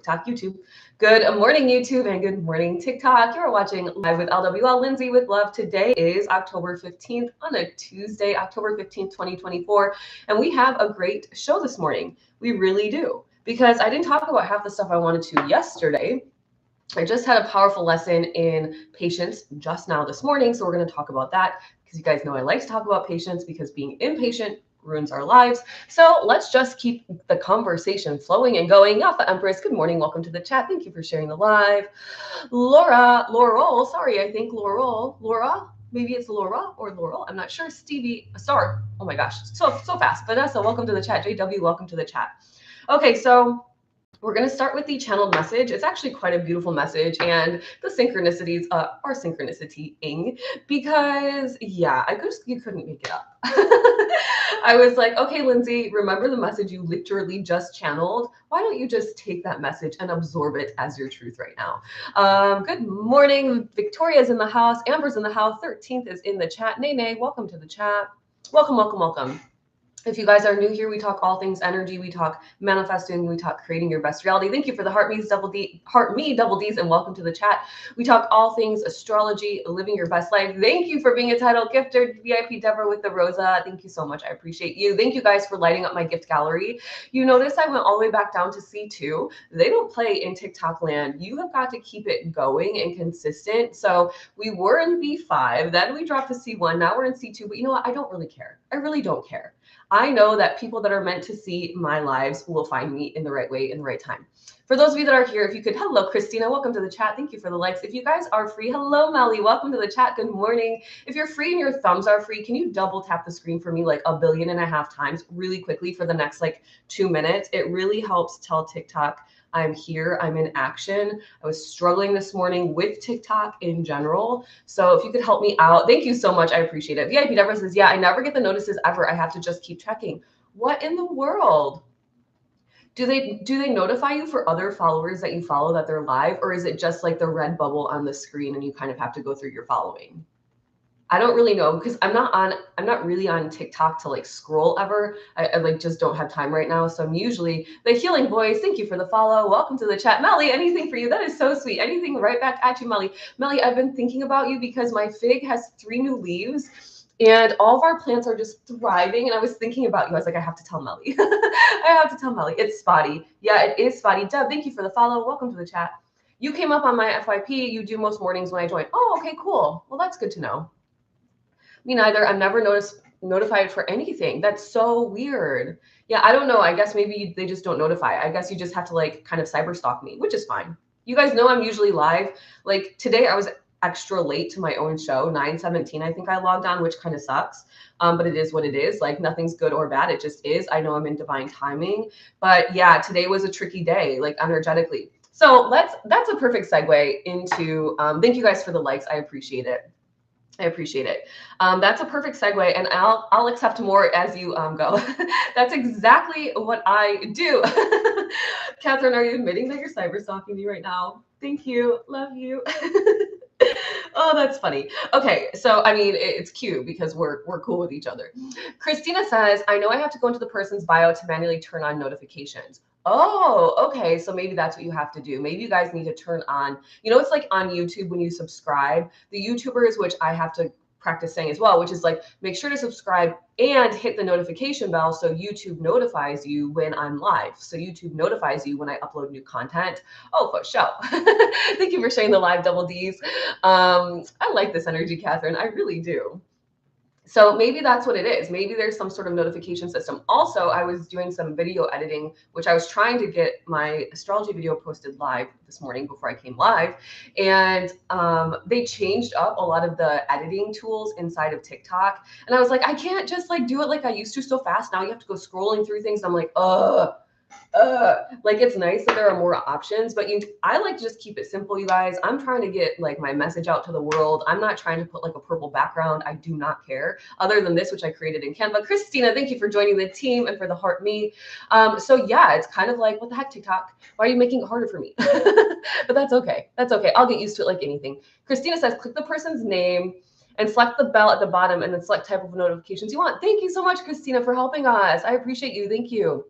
TikTok, YouTube. Good morning, YouTube, and good morning, TikTok. You're watching Live with LWL Lindsay with Love. Today is October 15th on a Tuesday, October 15th, 2024. And we have a great show this morning. We really do. Because I didn't talk about half the stuff I wanted to yesterday. I just had a powerful lesson in patience just now this morning. So we're going to talk about that because you guys know I like to talk about patience because being impatient ruins our lives. So let's just keep the conversation flowing and going. Alpha Empress, good morning. Welcome to the chat. Thank you for sharing the live. Laurel, sorry, I think Laura, maybe it's Laura or Laurel. I'm not sure. Stevie, sorry. Oh my gosh, so fast. Vanessa, welcome to the chat. JW, welcome to the chat. Okay, so we're going to start with the channeled message. It's actually quite a beautiful message, and the synchronicities are synchronicity-ing because, yeah, you couldn't make it up. I was like, okay, Lindsay, remember the message you literally just channeled? Why don't you just take that message and absorb it as your truth right now? Good morning. Victoria's in the house. Amber's in the house. 13th is in the chat. Nene, welcome to the chat. Welcome, welcome, welcome. If you guys are new here, we talk all things energy. We talk manifesting. We talk creating your best reality. Thank you for the heart me double D's, and welcome to the chat. We talk all things astrology, living your best life. Thank you for being a title gifter, VIP Deborah with the Rosa. Thank you so much. I appreciate you. Thank you guys for lighting up my gift gallery. You notice I went all the way back down to C2. They don't play in TikTok land. You have got to keep it going and consistent. So we were in V5, then we dropped to C1. Now we're in C2. But you know what? I don't really care. I really don't care. I know that people that are meant to see my lives will find me in the right way, in the right time. For those of you that are here, if you could, hello, Christina, welcome to the chat. Thank you for the likes. If you guys are free, hello, Melly, welcome to the chat. Good morning. If you're free and your thumbs are free, can you double tap the screen for me like 1.5 billion times really quickly for the next like 2 minutes? It really helps tell TikTok I'm here, I'm in action. I was struggling this morning with TikTok in general. So if you could help me out, thank you so much. I appreciate it. VIP Deborah says, yeah, I never get the notices ever. I have to just keep checking. What in the world? Do they notify you for other followers that you follow that they're live? Or is it just like the red bubble on the screen and you kind of have to go through your following? I don't really know because I'm not really on TikTok to like scroll ever. I like just don't have time right now. So I'm usually the healing voice. Thank you for the follow. Welcome to the chat. Melly, anything for you? That is so sweet. Anything right back at you, Melly. Melly, I've been thinking about you because my fig has 3 new leaves and all of our plants are just thriving. And I was thinking about you. I was like, I have to tell Melly. I have to tell Melly. It's spotty. Yeah, it is spotty. Deb, thank you for the follow. Welcome to the chat. You came up on my FYP. You do most mornings when I join. Oh, okay, cool. Well, that's good to know. Me neither. I'm never notified for anything. That's so weird. Yeah, I don't know. I guess maybe they just don't notify. I guess you just have to like kind of cyber stalk me, which is fine. You guys know I'm usually live. Like today I was extra late to my own show, 9:17. I think I logged on, which kind of sucks. But it is what it is. Like nothing's good or bad. It just is. I know I'm in divine timing. But yeah, today was a tricky day, like energetically. So that's a perfect segue into thank you guys for the likes. I appreciate it. I appreciate it. That's a perfect segue, and I'll accept more as you go. That's exactly what I do. Catherine, are you admitting that you're cyber stalking me right now? Thank you. Love you. Oh, that's funny. Okay, so I mean, it's cute because we're cool with each other. Christina says, I know I have to go into the person's bio to manually turn on notifications. Oh, okay. So maybe that's what you have to do. Maybe you guys need to turn on, it's like on YouTube when you subscribe, the YouTubers, which I have to practice saying as well, which is like, make sure to subscribe and hit the notification bell so YouTube notifies you when I'm live. So YouTube notifies you when I upload new content. Oh, for sure. Thank you for sharing the live double Ds. I like this energy, Catherine. I really do. So maybe that's what it is. Maybe there's some sort of notification system. Also, I was doing some video editing, which I was trying to get my astrology video posted live this morning before I came live. And they changed up a lot of the editing tools inside of TikTok. And I was like, I can't just like do it like I used to so fast. Now you have to go scrolling through things. I'm like, like it's nice that there are more options, but I like to just keep it simple, you guys. I'm trying to get like my message out to the world. I'm not trying to put like a purple background. I do not care other than this, which I created in Canva. Christina, thank you for joining the team and for the heart me. So yeah, it's kind of like, what the heck, TikTok? Why are you making it harder for me? But that's okay. That's okay. I'll get used to it like anything. Christina says, click the person's name and select the bell at the bottom and then select type of notifications you want. Thank you so much, Christina, for helping us. I appreciate you. Thank you.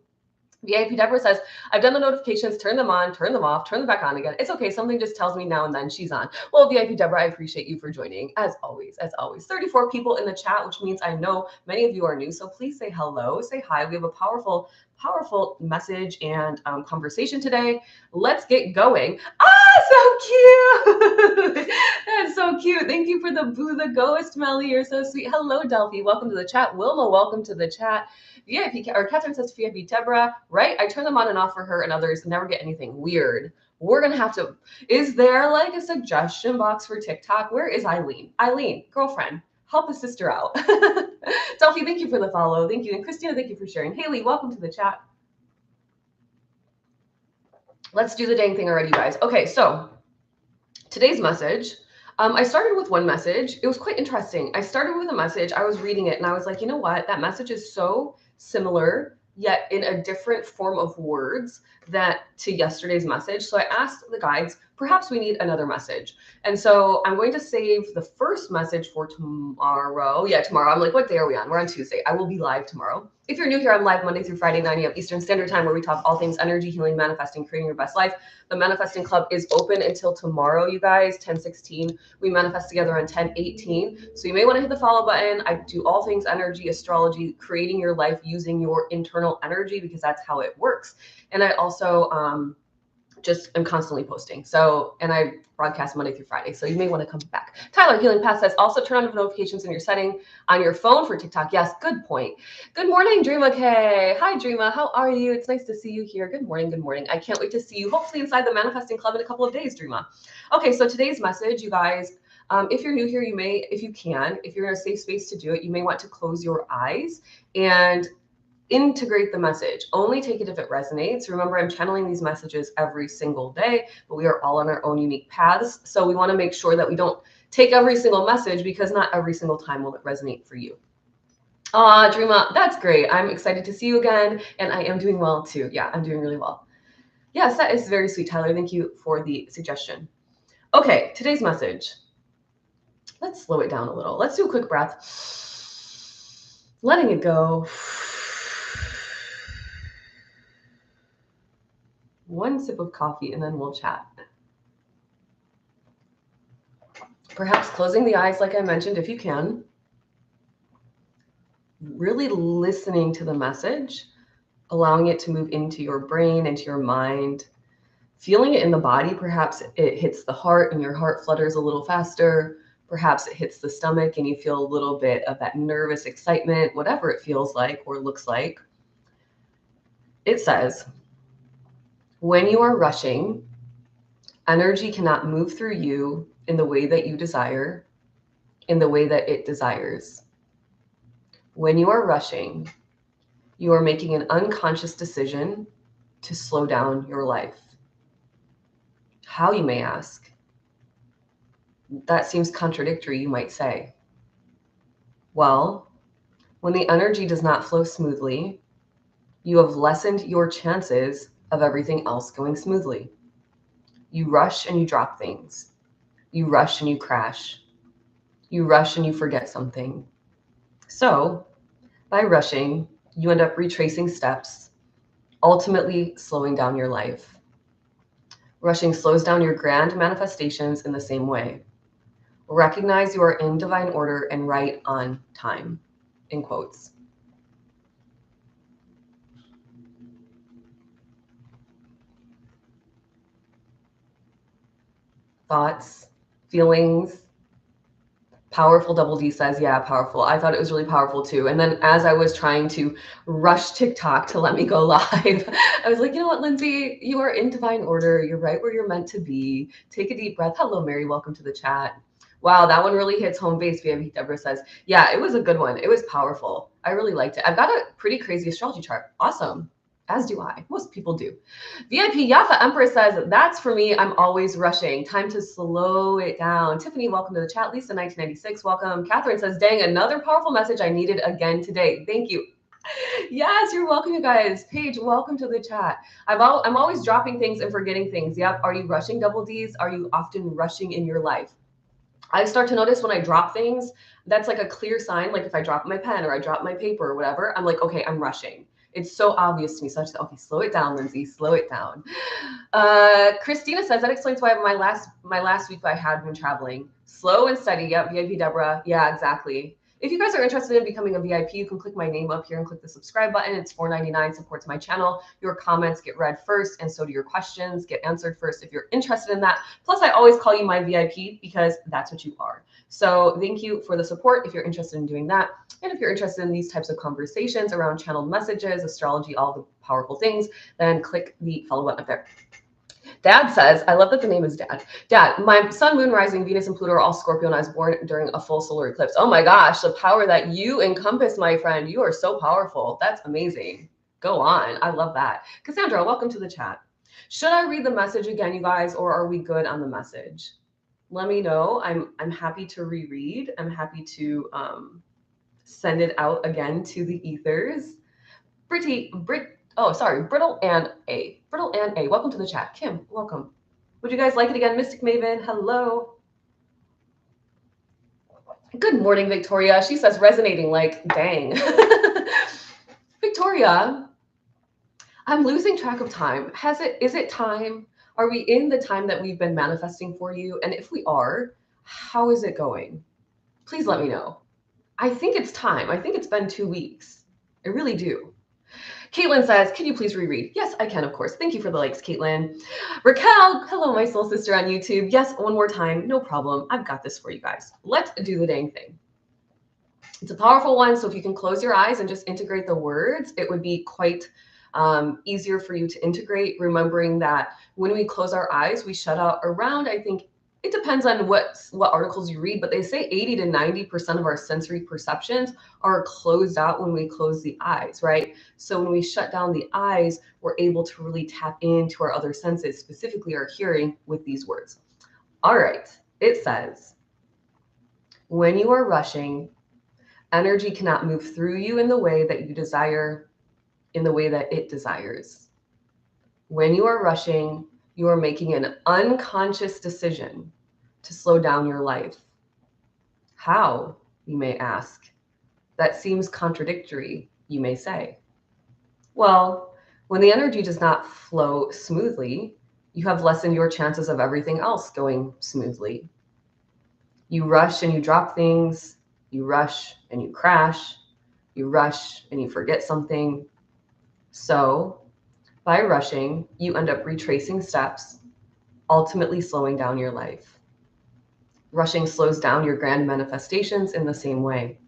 VIP Deborah says, I've done the notifications, turn them on, turn them off, turn them back on again. It's okay. Something just tells me now and then she's on. Well, VIP Deborah, I appreciate you for joining as always, as always. 34 people in the chat, which means I know many of you are new. So please say hello, say hi. We have a powerful message and conversation today. Let's get going. Ah, so cute. That's so cute. Thank you for the boo the ghost, Melly. You're so sweet. Hello, Delphi. Welcome to the chat. Wilma, welcome to the chat. VIP, or Catherine says VIP Deborah, right? I turn them on and off for her and others, never get anything weird. We're going to have to, is there like a suggestion box for TikTok? Where is Eileen? Eileen, girlfriend, help a sister out. Delphi, thank you for the follow. Thank you. And Christina, thank you for sharing. Haley, welcome to the chat. Let's do the dang thing already, guys. Okay, so today's message, I started with one message. It was quite interesting. I started with a message. I was reading it and I was like, you know what? That message is so similar, yet in a different form of words to yesterday's message. So I asked the guides, perhaps we need another message. And so I'm going to save the first message for tomorrow. Yeah, tomorrow. I'm like, what day are we on? We're on Tuesday. I will be live tomorrow. If you're new here, I'm live Monday through Friday, 9 a.m. Eastern Standard Time, where we talk all things energy, healing, manifesting, creating your best life. The Manifesting Club is open until tomorrow, you guys, 10/16. We manifest together on 10/18. So you may want to hit the follow button. I do all things energy, astrology, creating your life using your internal energy, because that's how it works. And I also just am constantly posting. So, and I broadcast Monday through Friday. So you may want to come back. Tyler Healing Path says, also turn on notifications in your setting on your phone for TikTok. Yes, good point. Good morning, Dreama K. Hi, Dreama. How are you? It's nice to see you here. Good morning. Good morning. I can't wait to see you hopefully inside the Manifesting Club in a couple of days, Dreama. Okay, so today's message, you guys, if you're new here, you may, if you're in a safe space to do it, you may want to close your eyes and integrate the message. Only take it if it resonates. Remember, I'm channeling these messages every single day, but we are all on our own unique paths. So we want to make sure that we don't take every single message, because not every single time will it resonate for you. Dreama, that's great. I'm excited to see you again. And I am doing well too. Yeah, I'm doing really well. Yes, that is very sweet, Tyler. Thank you for the suggestion. Okay, today's message. Let's slow it down a little. Let's do a quick breath. Letting it go. One sip of coffee and then we'll chat. Perhaps closing the eyes, like I mentioned, if you can. Really listening to the message, allowing it to move into your brain, into your mind, feeling it in the body. Perhaps it hits the heart and your heart flutters a little faster. Perhaps it hits the stomach and you feel a little bit of that nervous excitement, whatever it feels like or looks like. It says, when you are rushing, energy cannot move through you in the way that you desire, in the way that it desires. When you are rushing, you are making an unconscious decision to slow down your life. How, you may ask? That seems contradictory, you might say. Well, when the energy does not flow smoothly, you have lessened your chances of everything else going smoothly. You rush and you drop things. You rush and you crash. You rush and you forget something. So, by rushing, you end up retracing steps, ultimately slowing down your life. Rushing slows down your grand manifestations in the same way. Recognize you are in divine order and right on time, in quotes. Thoughts, feelings. Powerful. Double D says, yeah, powerful. I thought it was really powerful too. And then as I was trying to rush TikTok to let me go live, I was like, you know what, Lindsay, you are in divine order. You're right where you're meant to be. Take a deep breath. Hello, Mary. Welcome to the chat. Wow, that one really hits home base. Deborah says, yeah, it was a good one. It was powerful. I really liked it. I've got a pretty crazy astrology chart. Awesome. As do I. Most people do. VIP Yafa Empress says, that's for me. I'm always rushing. Time to slow it down. Tiffany, welcome to the chat. Lisa, 1996, welcome. Catherine says, dang, another powerful message I needed again today. Thank you. Yes, you're welcome, you guys. Paige, welcome to the chat. I'm always dropping things and forgetting things. Yep. Are you rushing, double Ds? Are you often rushing in your life? I start to notice when I drop things, that's like a clear sign. Like if I drop my pen or I drop my paper or whatever, I'm like, okay, I'm rushing. It's so obvious to me. So I just, okay, slow it down, Lindsay, slow it down. Christina says that explains why my last week I had when traveling. Slow and steady. Yep, VIP Deborah. Yeah, exactly. If you guys are interested in becoming a VIP, you can click my name up here and click the subscribe button. It's $4.99, supports my channel. Your comments get read first, and so do your questions get answered first if you're interested in that. Plus, I always call you my VIP because that's what you are. So thank you for the support if you're interested in doing that. And if you're interested in these types of conversations around channeled messages, astrology, all the powerful things, then click the follow button up there. Dad says, I love that the name is Dad. Dad, my sun, moon, rising, Venus, and Pluto are all Scorpio, and I was born during a full solar eclipse. Oh my gosh, the power that you encompass, my friend. You are so powerful. That's amazing. Go on. I love that. Cassandra, welcome to the chat. Should I read the message again, you guys, or are we good on the message? Let me know. I'm happy to reread. I'm happy to send it out again to the ethers. Brittle and A. Welcome to the chat. Kim, welcome. Would you guys like it again? Mystic Maven, hello. Good morning, Victoria. She says resonating like, dang. Victoria, I'm losing track of time. Is it time? Are we in the time that we've been manifesting for you? And if we are, how is it going? Please let me know. I think it's time. I think it's been 2 weeks. I really do. Caitlin says, can you please reread? Yes, I can, of course. Thank you for the likes, Caitlin. Raquel, hello, my soul sister on YouTube. Yes, one more time. No problem. I've got this for you guys. Let's do the dang thing. It's a powerful one. So if you can close your eyes and just integrate the words, it would be quite easier for you to integrate, remembering that when we close our eyes, we shut out around, I think, it depends on what articles you read, but they say 80 to 90% of our sensory perceptions are closed out when we close the eyes, right? So when we shut down the eyes, we're able to really tap into our other senses, specifically our hearing, with these words. All right, it says, when you are rushing, energy cannot move through you in the way that you desire, in the way that it desires. When you are rushing, you are making an unconscious decision to slow down your life. How, you may ask? That seems contradictory, you may say. Well, when the energy does not flow smoothly, you have lessened your chances of everything else going smoothly. You rush and you drop things. You rush and you crash. You rush and you forget something. So, by rushing, you end up retracing steps, ultimately slowing down your life. Rushing slows down your grand manifestations in the same way.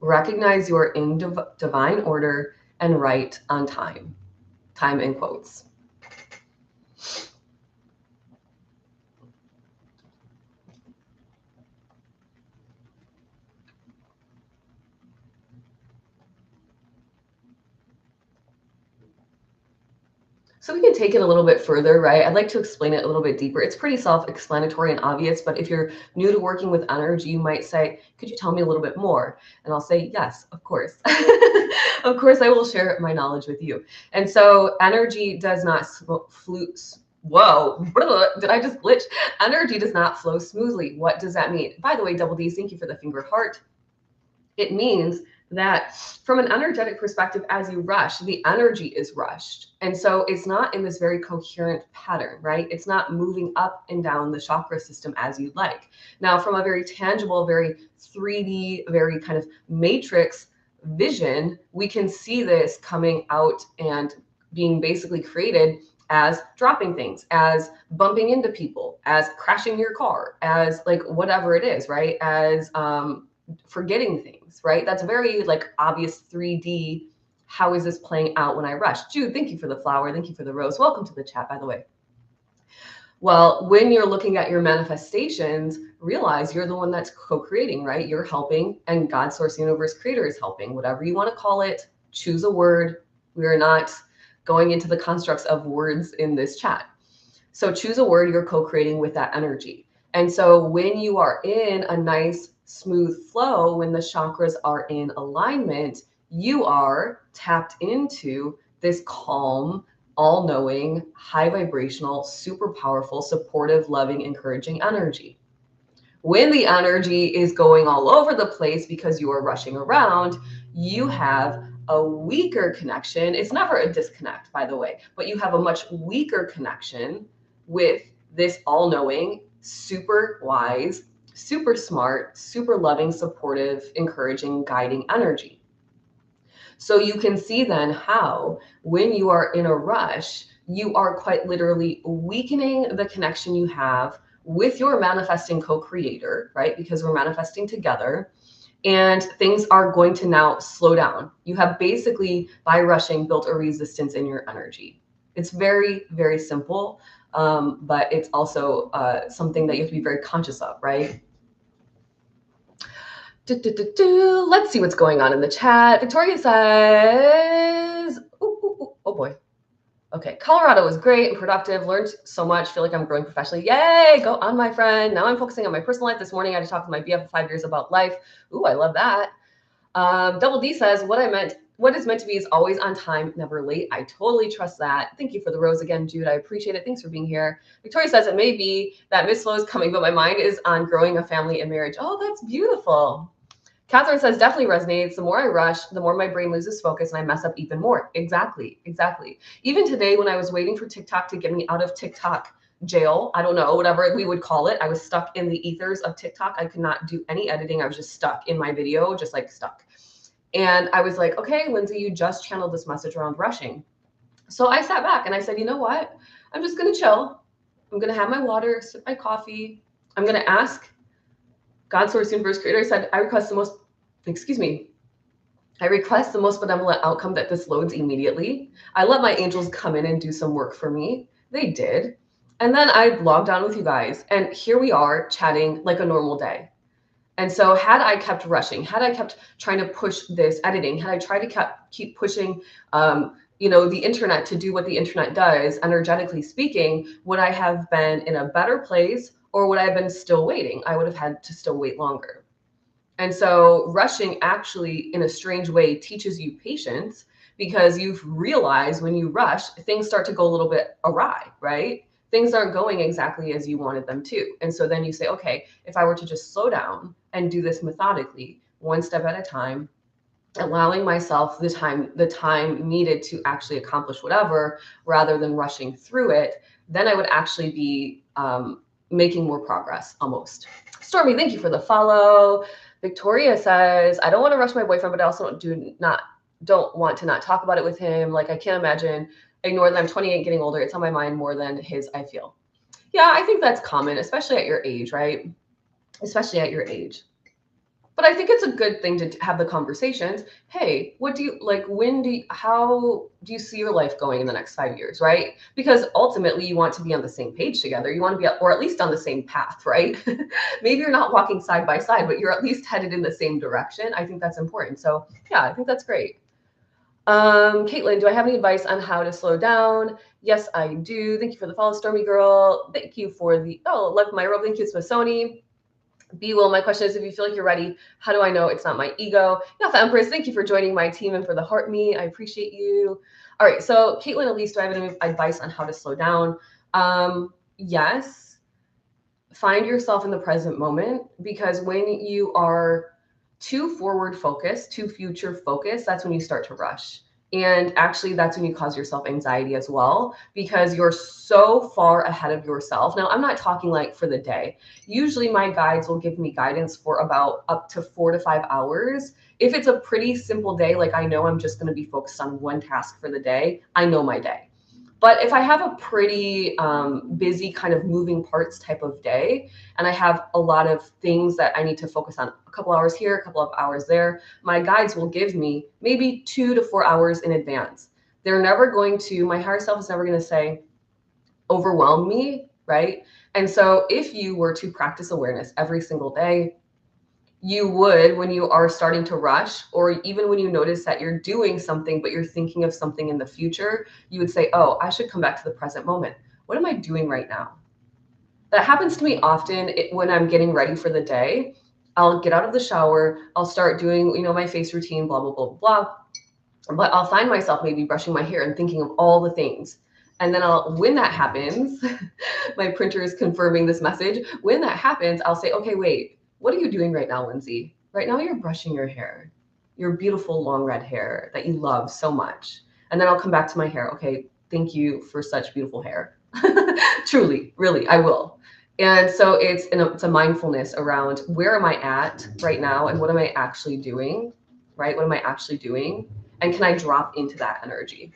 Recognize you are in divine order and right on time. Time in quotes. So we can take it a little bit further, right? I'd like to explain it a little bit deeper. It's pretty self-explanatory and obvious, but if you're new to working with energy, you might say, could you tell me a little bit more? And I'll say, yes, of course. Of course, I will share my knowledge with you. And so energy does not Whoa, did I just glitch? Energy does not flow smoothly. What does that mean? By the way, Double D's, thank you for the finger heart. It means that from an energetic perspective, as you rush, the energy is rushed. And so it's not in this very coherent pattern, right? It's not moving up and down the chakra system as you'd like. Now, from a very tangible, very 3D, very kind of matrix vision, we can see this coming out and being basically created as dropping things, as bumping into people, as crashing your car, as like whatever it is, right? As forgetting things, right? That's very like obvious 3D. How is this playing out when I rush? Jude, thank you for the flower. Thank you for the rose. Welcome to the chat, by the way. Well, when you're looking at your manifestations, realize you're the one that's co-creating, right? You're helping, and God, Source, Universe, Creator is helping. Whatever you want to call it, choose a word. We are not going into the constructs of words in this chat. So choose a word you're co-creating with that energy. And so when you are in a nice, smooth flow, when the chakras are in alignment, you are tapped into this calm, all-knowing, high vibrational, super powerful, supportive, loving, encouraging energy. When the energy is going all over the place because you are rushing around, you have a weaker connection. It's never a disconnect, by the way, but you have a much weaker connection with this all-knowing, super wise, super smart, super loving, supportive, encouraging, guiding energy. So you can see then how when you are in a rush, you are quite literally weakening the connection you have with your manifesting co-creator, right? Because we're manifesting together, and things are going to now slow down. You have basically, by rushing, built a resistance in your energy. It's very, very simple, but it's also something that you have to be very conscious of, right? Let's see what's going on in the chat. Victoria says, oh boy. Okay, Colorado was great and productive. Learned so much. Feel like I'm growing professionally. Yay, go on, my friend. Now I'm focusing on my personal life. This morning I just talked to my BF for 5 years about life. Ooh, I love that. Double D says, what is meant to be is always on time, never late. I totally trust that. Thank you for the rose again, Jude. I appreciate it. Thanks for being here. Victoria says, it may be that Miss Flow is coming, but my mind is on growing a family and marriage. Oh, that's beautiful. Catherine says, definitely resonates. The more I rush, the more my brain loses focus and I mess up even more. Exactly. Even today, when I was waiting for TikTok to get me out of TikTok jail, I don't know, whatever we would call it, I was stuck in the ethers of TikTok. I could not do any editing. I was just stuck in my video, just like stuck. And I was like, okay, Lindsay, you just channeled this message around rushing. So I sat back and I said, you know what? I'm just going to chill. I'm going to have my water, sip my coffee. I'm going to ask God, source, universe, creator. I said, I request the most benevolent outcome that this loads immediately. I let my angels come in and do some work for me. They did. And then I logged on with you guys. And here we are chatting like a normal day. And so had I kept rushing, had I kept trying to push this editing, had I tried to keep pushing, the internet to do what the internet does, energetically speaking, would I have been in a better place or would I have been still waiting? I would have had to still wait longer. And so rushing actually, in a strange way, teaches you patience because you've realized when you rush, things start to go a little bit awry, right? Things aren't going exactly as you wanted them to. And so then you say, okay, if I were to just slow down and do this methodically, one step at a time, allowing myself the time needed to actually accomplish whatever, rather than rushing through it, then I would actually be making more progress almost. Stormy, thank you for the follow. Victoria says, I don't want to rush my boyfriend, but I also don't want to not talk about it with him. Like, I can't imagine ignore that I'm 28, getting older. It's on my mind more than his, I feel. Yeah, I think that's common, especially at your age, right? Especially at your age. But I think it's a good thing to have the conversations. Hey, what do you like? How do you see your life going in the next 5 years, right? Because ultimately you want to be on the same page together. You want to be, or at least on the same path, right? Maybe you're not walking side by side, but you're at least headed in the same direction. I think that's important. So yeah, I think that's great. Caitlin, do I have any advice on how to slow down? Yes, I do. Thank you for the follow, Stormy Girl. Thank you for the, love my robe. Thank you, Smithsonian. Be Will, my question is, if you feel like you're ready, how do I know it's not my ego? Yeah, Empress, thank you for joining my team and for the heart me. I appreciate you. All right, so Caitlin, Elise, do I have any advice on how to slow down? Yes. Find yourself in the present moment, because when you are too forward focused, too future focused, that's when you start to rush. And actually, that's when you cause yourself anxiety as well, because you're so far ahead of yourself. Now, I'm not talking like for the day. Usually my guides will give me guidance for about up to 4 to 5 hours. If it's a pretty simple day, like I know I'm just going to be focused on one task for the day, I know my day. But if I have a pretty busy kind of moving parts type of day, and I have a lot of things that I need to focus on, a couple hours here, a couple of hours there, my guides will give me maybe 2 to 4 hours in advance. They're never going to, my higher self is never going to say, overwhelm me, right? And so if you were to practice awareness every single day, you would, when you are starting to rush, or even when you notice that you're doing something, but you're thinking of something in the future, you would say, oh, I should come back to the present moment. What am I doing right now? That happens to me often when I'm getting ready for the day. I'll get out of the shower, I'll start doing, my face routine, blah, blah, blah, blah. But I'll find myself maybe brushing my hair and thinking of all the things. And then when that happens, my printer is confirming this message. When that happens, I'll say, okay, wait, what are you doing right now, Lindsay? Right now you're brushing your hair. your beautiful long red hair that you love so much. And then I'll come back to my hair. Okay, thank you for such beautiful hair. Truly, really, I will. And so it's a mindfulness around where am I at right now and what am I actually doing, right? What am I actually doing? And can I drop into that energy?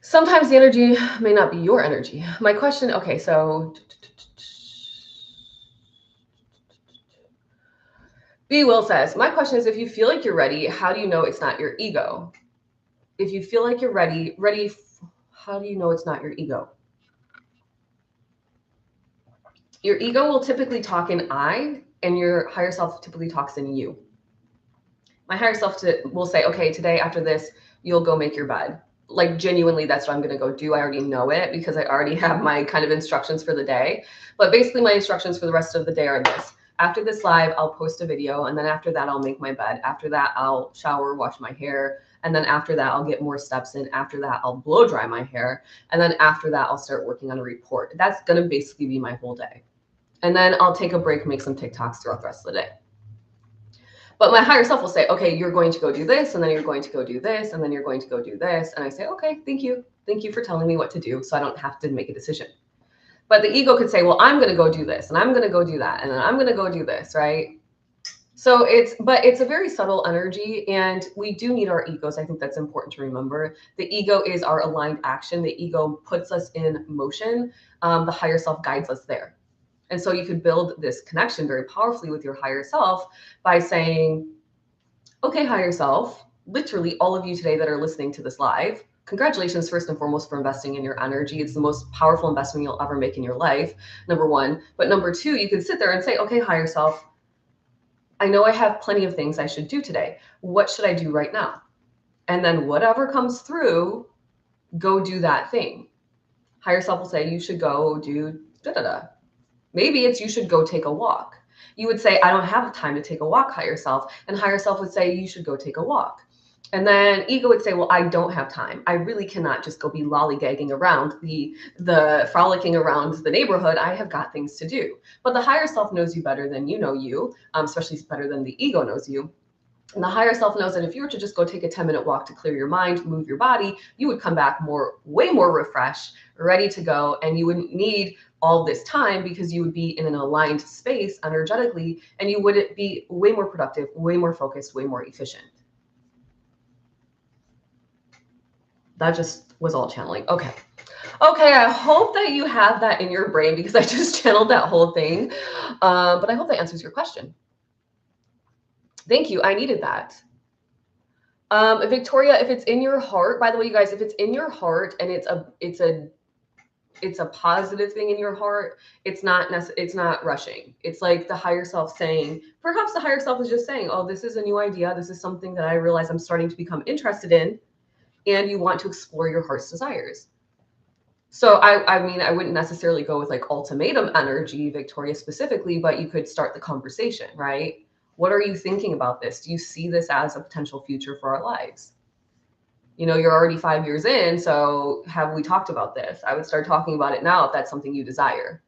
Sometimes the energy may not be your energy. My question, okay, so B Will says, my question is, if you feel like you're ready, how do you know it's not your ego? If you feel like you're ready, how do you know it's not your ego? Your ego will typically talk in I, and your higher self typically talks in you. My higher self will say, okay, today after this, you'll go make your bed. Like genuinely, that's what I'm going to go do. I already know it because I already have my kind of instructions for the day. But basically my instructions for the rest of the day are this. After this live, I'll post a video. And then after that, I'll make my bed. After that, I'll shower, wash my hair. And then after that, I'll get more steps in. After that, I'll blow dry my hair. And then after that, I'll start working on a report. That's going to basically be my whole day. And then I'll take a break, make some TikToks throughout the rest of the day. But my higher self will say, okay, you're going to go do this, and then you're going to go do this, and then you're going to go do this. And I say, okay, thank you. Thank you for telling me what to do so I don't have to make a decision. But the ego could say, well, I'm going to go do this, and I'm going to go do that, and then I'm going to go do this, right? So it's a very subtle energy, and we do need our egos. I think that's important to remember. The ego is our aligned action. The ego puts us in motion. The higher self guides us there. And so you could build this connection very powerfully with your higher self by saying, okay, higher self, literally all of you today that are listening to this live, congratulations first and foremost for investing in your energy. It's the most powerful investment you'll ever make in your life, number one. But number two, you can sit there and say, okay, higher self, I know I have plenty of things I should do today. What should I do right now? And then whatever comes through, go do that thing. Higher self will say, you should go do da-da-da. Maybe it's you should go take a walk. You would say, I don't have time to take a walk, higher self. And higher self would say, you should go take a walk. And then ego would say, well, I don't have time. I really cannot just go be lollygagging around the frolicking around the neighborhood. I have got things to do. But the higher self knows you better than you know you, especially better than the ego knows you. And the higher self knows that if you were to just go take a 10-minute walk to clear your mind, move your body, you would come back way more refreshed, ready to go. And you wouldn't need all this time because you would be in an aligned space energetically, and you would be way more productive, way more focused, way more efficient. That just was all channeling. Okay, I hope that you have that in your brain because I just channeled that whole thing. But I hope that answers your question. Thank you. I needed that. Victoria, if it's in your heart, by the way, you guys, if it's in your heart and it's a positive thing in your heart, it's not rushing. It's like the higher self saying, perhaps the higher self is just saying, oh, this is a new idea. This is something that I realize I'm starting to become interested in, and you want to explore your heart's desires. So I mean, I wouldn't necessarily go with like ultimatum energy, Victoria, specifically, but you could start the conversation, right? What are you thinking about this? Do you see this as a potential future for our lives? You know, you're already 5 years in, so have we talked about this? I would start talking about it now if that's something you desire.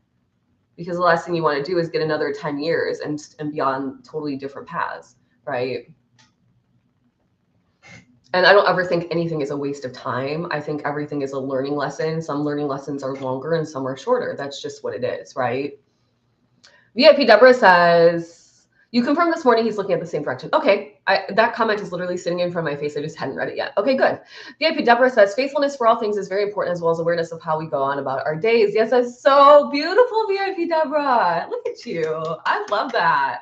Because the last thing you want to do is get another 10 years and be on totally different paths, right? And I don't ever think anything is a waste of time. I think everything is a learning lesson. Some learning lessons are longer and some are shorter. That's just what it is, right? VIP Deborah says, you confirmed this morning he's looking at the same direction. Okay, that comment is literally sitting in front of my face. I just hadn't read it yet. Okay, good. VIP Deborah says, faithfulness for all things is very important, as well as awareness of how we go on about our days. Yes, that's so beautiful, VIP Deborah. Look at you. I love that.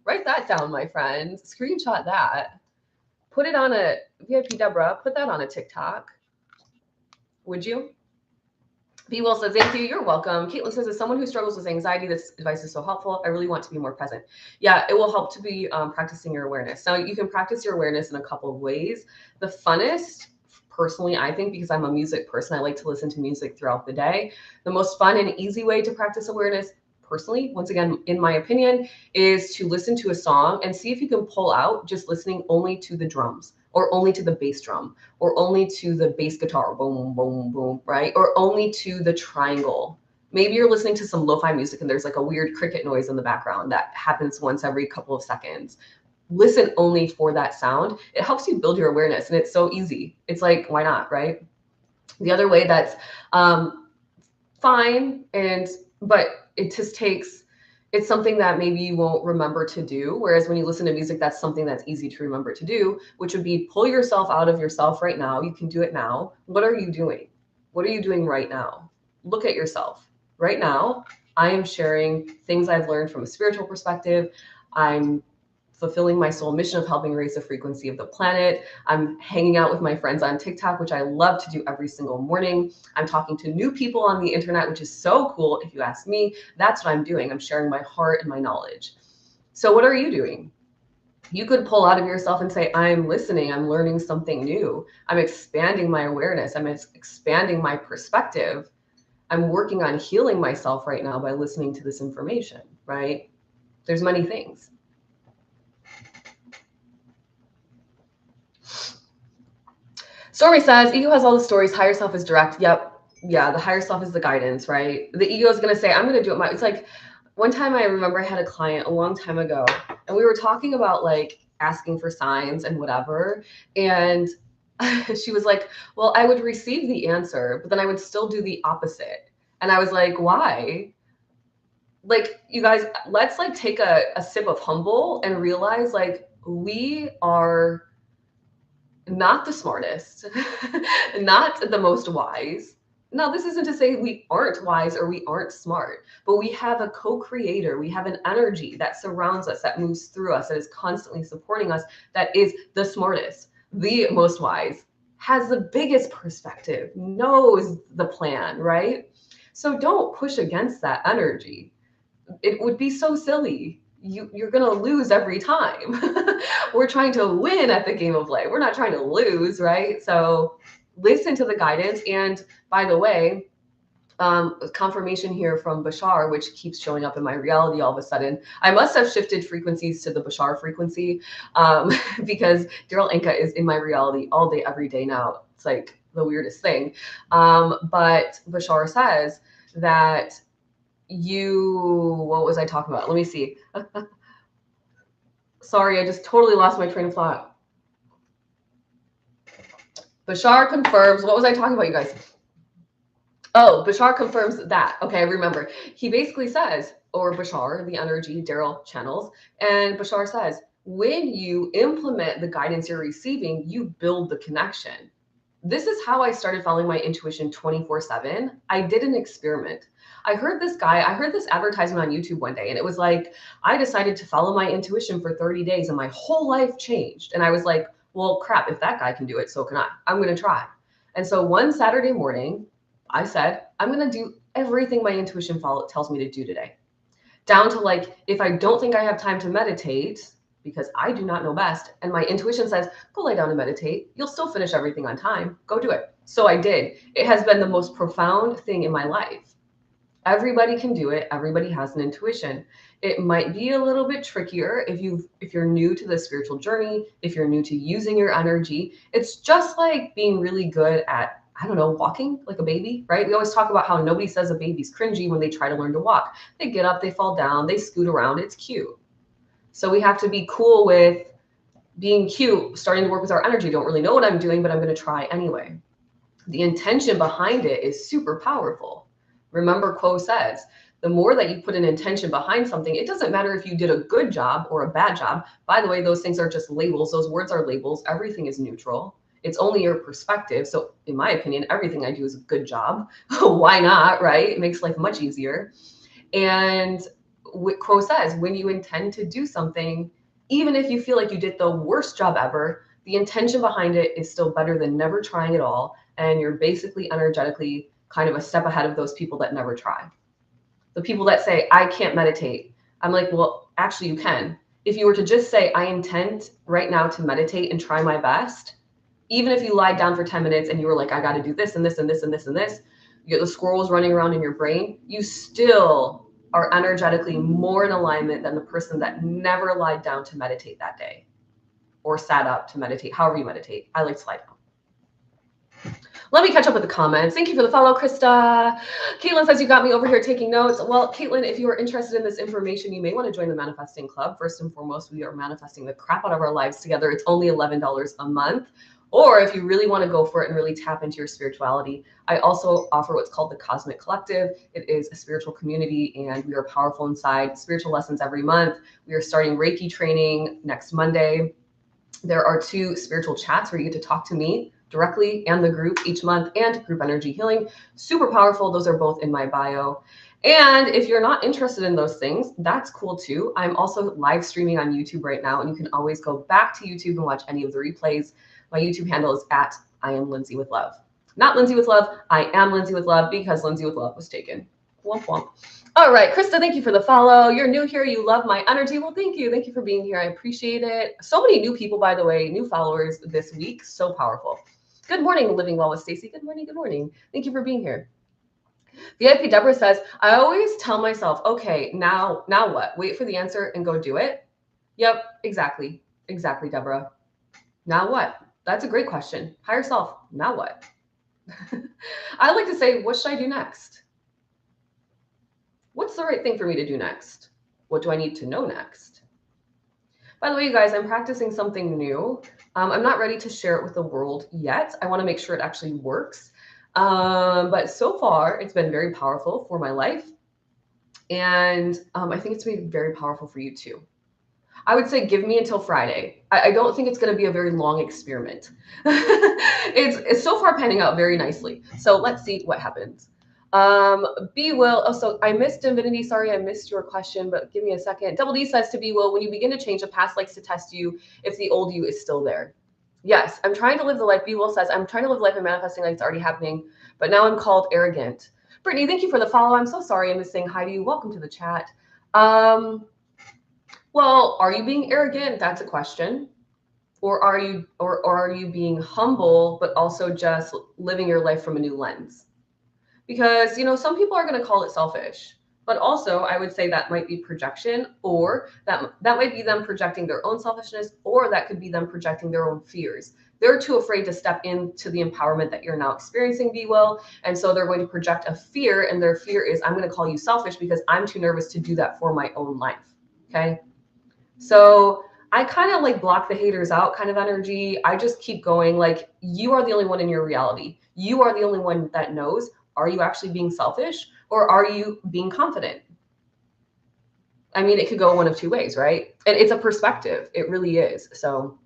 Write that down, my friend. Screenshot that. Put it on a, VIP Deborah, put that on a TikTok. Would you? B. Will says, thank you. You're welcome. Caitlin says, as someone who struggles with anxiety, this advice is so helpful. I really want to be more present. Yeah, it will help to be practicing your awareness. Now, you can practice your awareness in a couple of ways. The funnest, personally, I think, because I'm a music person, I like to listen to music throughout the day. The most fun and easy way to practice awareness, personally, once again, in my opinion, is to listen to a song and see if you can pull out just listening only to the drums, or only to the bass drum, or only to the bass guitar, boom, boom, boom, right? Or only to the triangle, Maybe you're listening to some lo-fi music and there's like a weird cricket noise in the background that happens once every couple of seconds. Listen only for that sound. It helps you build your awareness, and it's so easy. It's like, why not, right? The other way that's fine, but it just takes, it's something that maybe you won't remember to do. Whereas when you listen to music, that's something that's easy to remember to do, which would be pull yourself out of yourself right now. You can do it now. What are you doing? What are you doing right now? Look at yourself. Right now, I am sharing things I've learned from a spiritual perspective. I'm fulfilling my soul mission of helping raise the frequency of the planet. I'm hanging out with my friends on TikTok, which I love to do every single morning. I'm talking to new people on the internet, which is so cool. If you ask me, that's what I'm doing. I'm sharing my heart and my knowledge. So what are you doing? You could pull out of yourself and say, I'm listening, I'm learning something new. I'm expanding my awareness. I'm expanding my perspective. I'm working on healing myself right now by listening to this information, right? There's many things. Stormy says, ego has all the stories, higher self is direct. Yep. Yeah, the higher self is the guidance, right? The ego is going to say, I'm going to do it. It's like one time I remember I had a client a long time ago, and we were talking about like asking for signs and whatever. And she was like, well, I would receive the answer, but then I would still do the opposite. And I was like, why? Like, you guys, let's like take a sip of humble and realize like we are not the smartest, not the most wise. Now, this isn't to say we aren't wise or we aren't smart, but we have a co-creator. We have an energy that surrounds us, that moves through us, that is constantly supporting us, that is the smartest, the most wise, has the biggest perspective, knows the plan, right? So don't push against that energy. It would be so silly. You're going to lose every time. We're trying to win at the game of life. We're not trying to lose, right? So listen to the guidance. And by the way, confirmation here from Bashar, which keeps showing up in my reality all of a sudden. I must have shifted frequencies to the Bashar frequency because Daryl Anka is in my reality all day, every day now. It's like the weirdest thing. But Bashar says that what was I talking about? Let me see. Sorry, I just totally lost my train of thought. Bashar confirms, what was I talking about, you guys? Oh, Bashar confirms that. Okay, I remember. He basically says, or Bashar, the energy, Daryl channels, and Bashar says, when you implement the guidance you're receiving, you build the connection. This is how I started following my intuition 24/7. I did an experiment. I heard this advertisement on YouTube one day, and it was like, I decided to follow my intuition for 30 days and my whole life changed. And I was like, well, crap, if that guy can do it, so can I. I'm going to try. And so one Saturday morning, I said, I'm going to do everything my intuition tells me to do today. Down to like, if I don't think I have time to meditate, because I do not know best, and my intuition says, go lay down and meditate, you'll still finish everything on time. Go do it. So I did. It has been the most profound thing in my life. Everybody can do it. Everybody has an intuition. It might be a little bit trickier if you're new to the spiritual journey, if you're new to using your energy. It's just like being really good at, I don't know, walking like a baby, right? We always talk about how nobody says a baby's cringy when they try to learn to walk. They get up, they fall down, they scoot around. It's cute. So we have to be cool with being cute, starting to work with our energy. Don't really know what I'm doing, but I'm going to try anyway. The intention behind it is super powerful. Remember, Quo says, the more that you put an intention behind something, it doesn't matter if you did a good job or a bad job. By the way, those things are just labels. Those words are labels. Everything is neutral. It's only your perspective. So in my opinion, everything I do is a good job. Why not, right? It makes life much easier. And what Quo says, when you intend to do something, even if you feel like you did the worst job ever, the intention behind it is still better than never trying at all. And you're basically energetically kind of a step ahead of those people that never try. The people that say, I can't meditate. I'm like, well, actually you can. If you were to just say, I intend right now to meditate and try my best, even if you lied down for 10 minutes and you were like, I got to do this and this and this and this and this, you get the squirrels running around in your brain, you still are energetically more in alignment than the person that never lied down to meditate that day or sat up to meditate, however you meditate. I like to lie down. Let me catch up with the comments. Thank you for the follow, Krista. Caitlin says you got me over here taking notes. Well, Caitlin, if you are interested in this information, you may want to join the Manifesting Club. First and foremost, we are manifesting the crap out of our lives together. It's only $11 a month. Or if you really want to go for it and really tap into your spirituality, I also offer what's called the Cosmic Collective. It is a spiritual community and we are powerful inside. Spiritual lessons every month. We are starting Reiki training next Monday. There are 2 spiritual chats where you get to talk to me directly and the group each month, and group energy healing. Super powerful. Those are both in my bio. And if you're not interested in those things, that's cool too. I'm also live streaming on YouTube right now, and you can always go back to YouTube and watch any of the replays. My YouTube handle is at I am Lindsay with Love. Not Lindsay with Love. I am Lindsay with Love because Lindsay with Love was taken. Womp womp. All right, Krista, thank you for the follow. You're new here. You love my energy. Well, thank you. Thank you for being here. I appreciate it. So many new people, by the way, new followers this week. So powerful. Good morning, Living Well with Stacy. Good morning. Good morning. Thank you for being here. VIP Deborah says, I always tell myself, okay, now what? Wait for the answer and go do it. Yep, exactly. Exactly, Deborah. Now what? That's a great question. Higher self. Now what? I like to say, what should I do next? What's the right thing for me to do next? What do I need to know next? By the way, you guys, I'm practicing something new. I'm not ready to share it with the world yet. I want to make sure it actually works. But so far, it's been very powerful for my life. And I think it's going to be very powerful for you too. I would say give me until Friday. I don't think it's going to be a very long experiment. It's so far panning out very nicely. So let's see what happens. B Will, oh, so I missed Divinity. Sorry, I missed your question, but give me a second. Double D says to B Will, when you begin to change, the past likes to test you if the old you is still there. Yes, I'm trying to live the life. B Will says, I'm trying to live life and manifesting like it's already happening, but now I'm called arrogant. Brittany, thank you for the follow. I'm so sorry I missed saying hi to you. Welcome to the chat. Well, are you being arrogant? That's a question. Or are you being humble, but also just living your life from a new lens? Because, you know, some people are going to call it selfish, but also I would say that might be projection, or that might be them projecting their own selfishness, or that could be them projecting their own fears. They're too afraid to step into the empowerment that you're now experiencing, Be Will. And so they're going to project a fear, and their fear is, I'm going to call you selfish because I'm too nervous to do that for my own life. Okay. So I kind of like block the haters out kind of energy. I just keep going. Like, you are the only one in your reality. You are the only one that knows. Are you actually being selfish, or are you being confident? I mean, it could go one of 2 ways, right? And it's a perspective. It really is. So,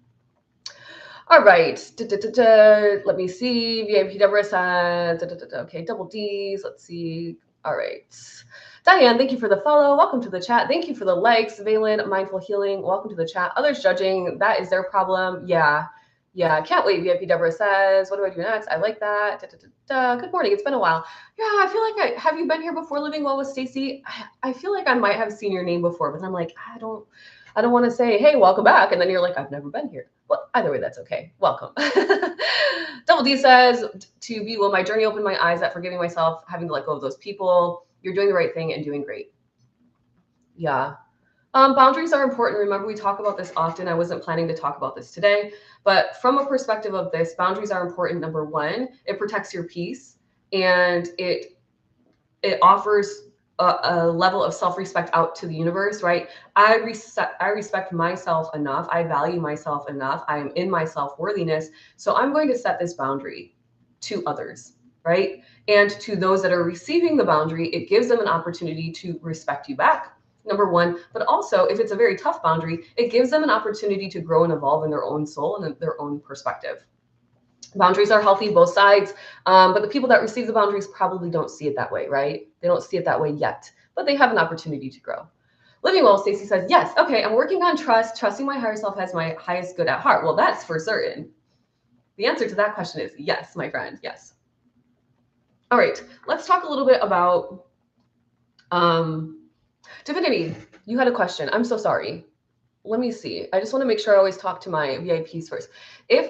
all right. Let me see. VIP Deborah says, okay, double D's. Let's see. All right. Diane, thank you for the follow. Welcome to the chat. Thank you for the likes. Valen, Mindful Healing, welcome to the chat. Others judging, that is their problem. Yeah, can't wait. VIP Deborah says, what do I do next? I like that. Good morning. It's been a while. Yeah, I feel like have you been here before, Living Well with Stacy? I feel like I might have seen your name before, but I'm like, I don't want to say, hey, welcome back. And then you're like, I've never been here. Well, either way, that's okay. Welcome. Double D says, to Be Will, my journey opened my eyes at forgiving myself, having to let go of those people. You're doing the right thing and doing great. Yeah. Boundaries are important. Remember, we talk about this often. I wasn't planning to talk about this today, but from a perspective of this, boundaries are important. Number one, it protects your peace, and it offers a level of self-respect out to the universe, right? I respect myself enough. I value myself enough. I am in my self-worthiness. So I'm going to set this boundary to others, right? And to those that are receiving the boundary, it gives them an opportunity to respect you back, number one. But also, if it's a very tough boundary, it gives them an opportunity to grow and evolve in their own soul and their own perspective. Boundaries are healthy, both sides. But the people that receive the boundaries probably don't see it that way, right? They don't see it that way yet, but they have an opportunity to grow. Living Well, Stacy says, yes, okay, I'm working on trust. Trusting my higher self has my highest good at heart. Well, that's for certain. The answer to that question is yes, my friend, yes. All right, let's talk a little bit about Divinity. You had a question. I'm so sorry. Let me see. I just want to make sure I always talk to my VIPs first.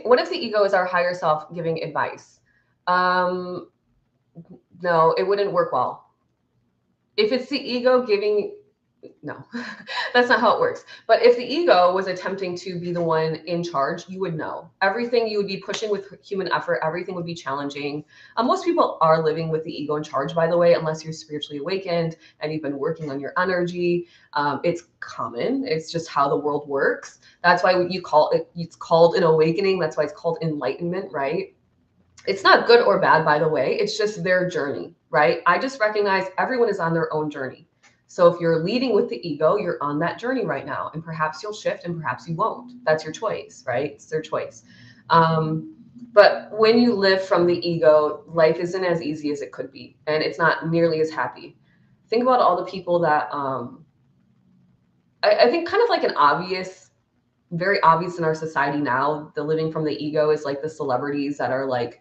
What if the ego is our higher self giving advice? No, it wouldn't work well. If it's the ego giving No, that's not how it works. But if the ego was attempting to be the one in charge, you would know. Everything you would be pushing with human effort, everything would be challenging. Most people are living with the ego in charge, by the way, unless you're spiritually awakened and you've been working on your energy. It's common. It's just how the world works. That's why you call it, it's called an awakening. That's why it's called enlightenment, right? It's not good or bad, by the way. It's just their journey, right? I just recognize everyone is on their own journey. So if you're leading with the ego, you're on that journey right now, and perhaps you'll shift and perhaps you won't. That's your choice, right? It's their choice. But when you live from the ego, life isn't as easy as it could be, and it's not nearly as happy. Think about all the people that I think kind of like an obvious, very obvious in our society now, the living from the ego is like the celebrities that are like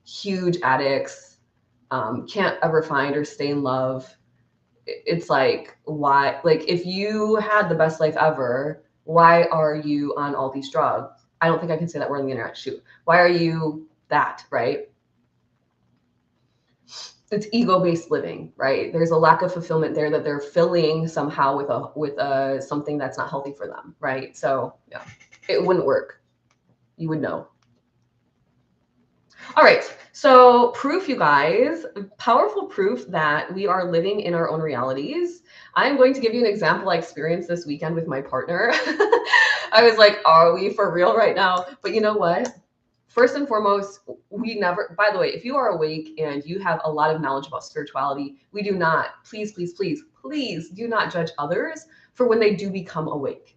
huge addicts, can't ever find or stay in love. It's like, why? Like, if you had the best life ever, why are you on all these drugs? I don't think I can say that word on the internet. Shoot. Why are you that, right? It's ego-based living, right? There's a lack of fulfillment there that they're filling somehow with a something that's not healthy for them, right? So yeah, it wouldn't work. You would know. All right, so proof, you guys, powerful proof that we are living in our own realities. I'm going to give you an example I experienced this weekend with my partner. I was like, are we for real right now? But you know what? First and foremost, we never, by the way, if you are awake and you have a lot of knowledge about spirituality, we do not, please, please, please, please do not judge others for when they do become awake.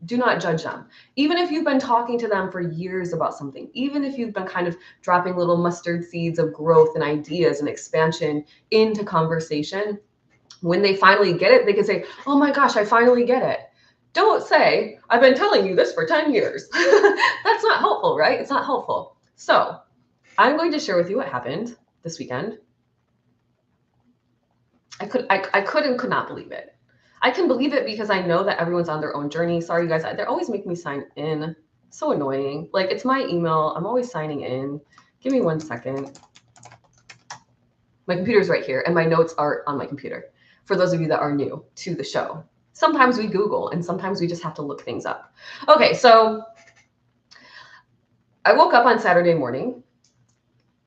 Do not judge them. Even if you've been talking to them for years about something, even if you've been kind of dropping little mustard seeds of growth and ideas and expansion into conversation, when they finally get it, they can say, oh my gosh, I finally get it. Don't say, I've been telling you this for 10 years. That's not helpful, right? It's not helpful. So I'm going to share with you what happened this weekend. I could and could not believe it. I can believe it because I know that everyone's on their own journey. Sorry, you guys, they're always making me sign in. So annoying. Like, it's my email. I'm always signing in. Give me 1 second. My computer's right here, and my notes are on my computer. For those of you that are new to the show, sometimes we Google, and sometimes we just have to look things up. Okay, so I woke up on Saturday morning,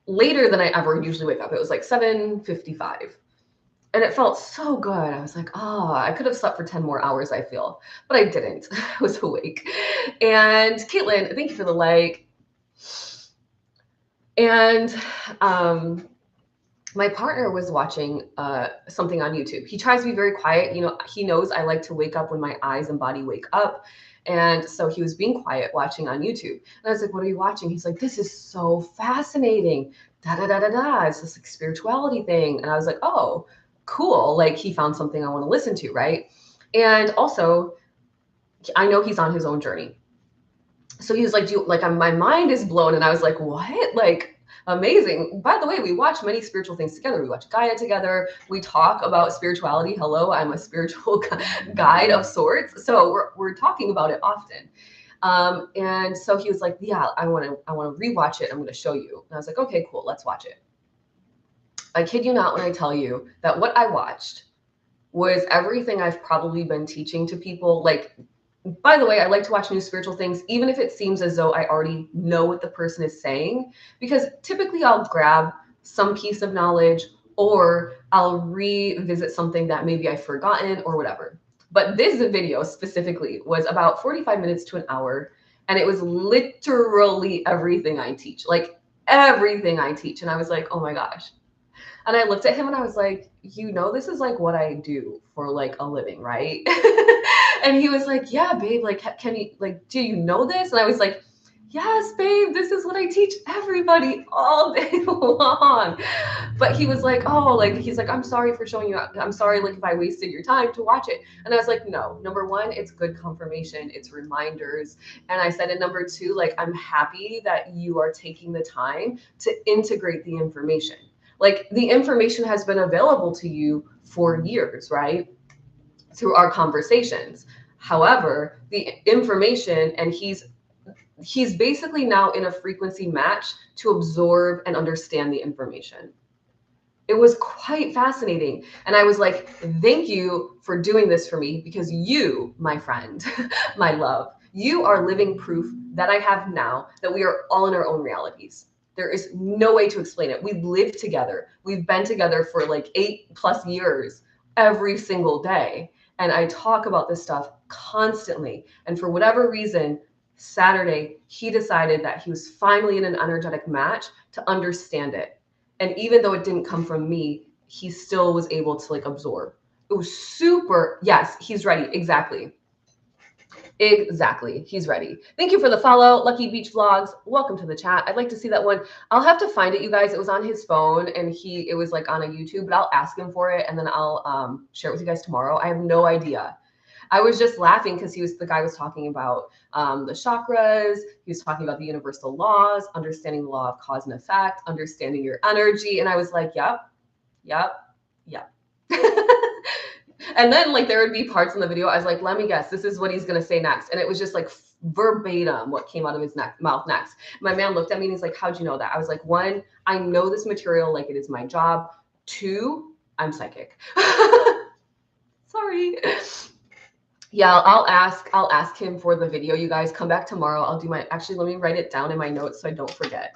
later than I ever usually wake up. It was like 7:55. And it felt so good. I was like, oh, I could have slept for 10 more hours, I feel. But I didn't. I was awake. And Caitlin, thank you for the like. And my partner was watching something on YouTube. He tries to be very quiet. You know, he knows I like to wake up when my eyes and body wake up. And so he was being quiet watching on YouTube. And I was like, what are you watching? He's like, this is so fascinating. Da da da da da. It's this like spirituality thing. And I was like, oh, cool. Like, he found something I want to listen to, right? And also, I know he's on his own journey. So he was like, my mind is blown. And I was like, what? Like, amazing. By the way, we watch many spiritual things together. We watch Gaia together. We talk about spirituality. Hello, I'm a spiritual guide of sorts. So we're talking about it often. And so he was like, yeah, I want to rewatch it. I'm going to show you. And I was like, okay, cool. Let's watch it. I kid you not when I tell you that what I watched was everything I've probably been teaching to people. Like, by the way, I like to watch new spiritual things, even if it seems as though I already know what the person is saying, because typically I'll grab some piece of knowledge or I'll revisit something that maybe I've forgotten or whatever. But this video specifically was about 45 minutes to an hour, and it was literally everything I teach, like everything I teach. And I was like, oh my gosh. And I looked at him and I was like, you know, this is like what I do for like a living, right? And he was like, yeah, babe, like, can you, like, do you know this? And I was like, yes, babe, this is what I teach everybody all day long. But he was like, oh, like, he's like, I'm sorry for showing you. I'm sorry, like, if I wasted your time to watch it. And I was like, no, number one, it's good confirmation. It's reminders. And I said, and number two, like, I'm happy that you are taking the time to integrate the information. Like, the information has been available to you for years, right? Through our conversations. However, the information, and he's basically now in a frequency match to absorb and understand the information. It was quite fascinating. And I was like, thank you for doing this for me, because you, my friend, my love, you are living proof that I have now that we are all in our own realities. There is no way to explain it. We live together. We've been together for like 8+ years every single day. And I talk about this stuff constantly. And for whatever reason, Saturday, he decided that he was finally in an energetic match to understand it. And even though it didn't come from me, he still was able to like absorb. It was super. Yes, he's ready. Exactly. Exactly. He's ready. Thank you for the follow. Lucky Beach Vlogs. Welcome to the chat. I'd like to see that one. I'll have to find it, you guys. It was on his phone and it was like on a YouTube, but I'll ask him for it and then I'll share it with you guys tomorrow. I have no idea. I was just laughing because the guy was talking about the chakras. He was talking about the universal laws, understanding the law of cause and effect, understanding your energy. And I was like, yep. And then like there would be parts in the video, I was like, let me guess, this is what he's going to say next. And it was just like verbatim what came out of his mouth next. My man looked at me and he's like, how'd you know that? I was like, 1, I know this material like it is my job. 2, I'm psychic. Sorry. Yeah, I'll ask him for the video. You guys come back tomorrow. I'll do actually, let me write it down in my notes so I don't forget.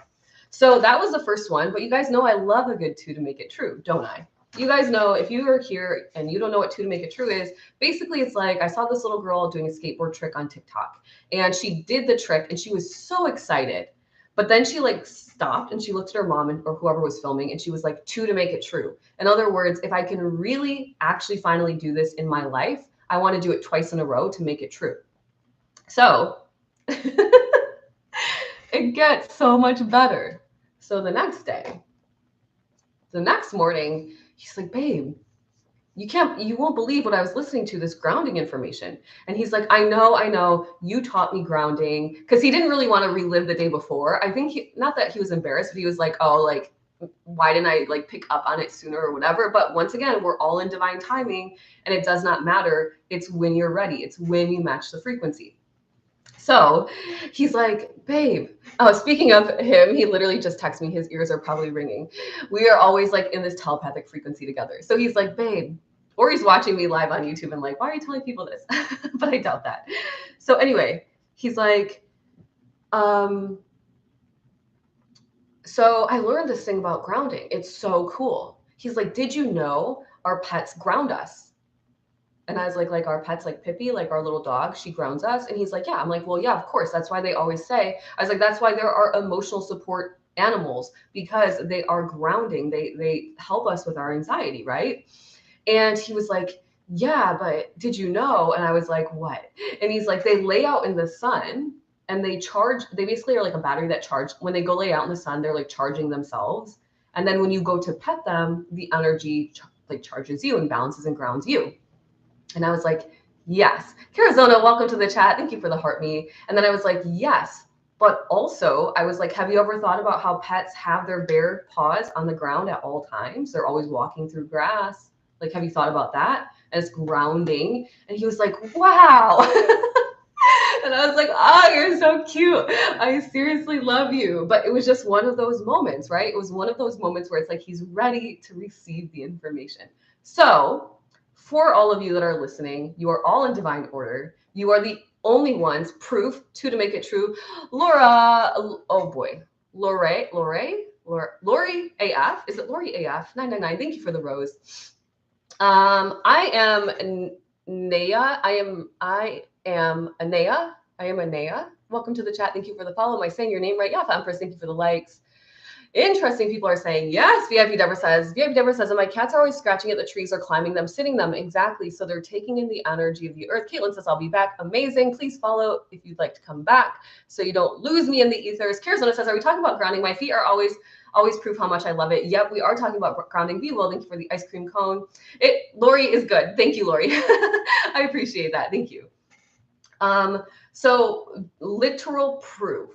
So that was the first one, but you guys know I love a good 2 to make it true, don't I? You guys know, if you are here and you don't know what 2 to make it true is, basically it's like, I saw this little girl doing a skateboard trick on TikTok and she did the trick and she was so excited, but then she like stopped and she looked at her mom or whoever was filming and she was like, 2 to make it true. In other words, if I can really actually finally do this in my life, I want to do it twice in a row to make it true. So it gets so much better. So the next morning, he's like, babe, you won't believe what I was listening to, this grounding information. And he's like, I know, you taught me grounding, because he didn't really want to relive the day before. I think not that he was embarrassed, but he was like, oh, like, why didn't I like pick up on it sooner or whatever? But once again, we're all in divine timing and it does not matter. It's when you're ready. It's when you match the frequency. So he's like, babe, oh, speaking of him, he literally just texted me. His ears are probably ringing. We are always like in this telepathic frequency together. So he's like, babe, or he's watching me live on YouTube and like, why are you telling people this? But I doubt that. So anyway, he's like, so I learned this thing about grounding. It's so cool. He's like, did you know our pets ground us? And I was like our pets, like Pippi, like our little dog, she grounds us. And he's like, yeah. I'm like, well, yeah, of course. That's why they always say, I was like, that's why there are emotional support animals, because they are grounding. They help us with our anxiety, right? And he was like, yeah, but did you know? And I was like, what? And he's like, they lay out in the sun and they basically are like a battery that charge. When they go lay out in the sun, they're like charging themselves. And then when you go to pet them, the energy like charges you and balances and grounds you. And I was like, yes. Carizona, welcome to the chat. Thank you for the heart me. And then I was like, yes. But also, I was like, have you ever thought about how pets have their bare paws on the ground at all times? They're always walking through grass. Like, have you thought about that? And it's grounding. And he was like, wow. And I was like, oh, you're so cute. I seriously love you. But it was just one of those moments, right? It was one of those moments where it's like he's ready to receive the information. So for all of you that are listening, you are all in divine order. You are the only ones, proof, 2 to make it true. Laura, oh boy, Lori AF. Is it Lori AF? 999. Thank you for the rose. I am Naya. I am Anaya. Welcome to the chat. Thank you for the follow. Am I saying your name right? Yeah, Empress. Thank you for the likes. Interesting. People are saying, yes, VIP Deborah says, and my cats are always scratching at the trees or climbing them, sitting them. Exactly. So they're taking in the energy of the earth. Caitlin says, I'll be back. Amazing. Please follow if you'd like to come back so you don't lose me in the ethers. Carizona says, are we talking about grounding? My feet are always proof how much I love it. Yep, we are talking about grounding. Be well. Thank you for the ice cream cone. Lori is good. Thank you, Lori. I appreciate that. Thank you. So literal proof.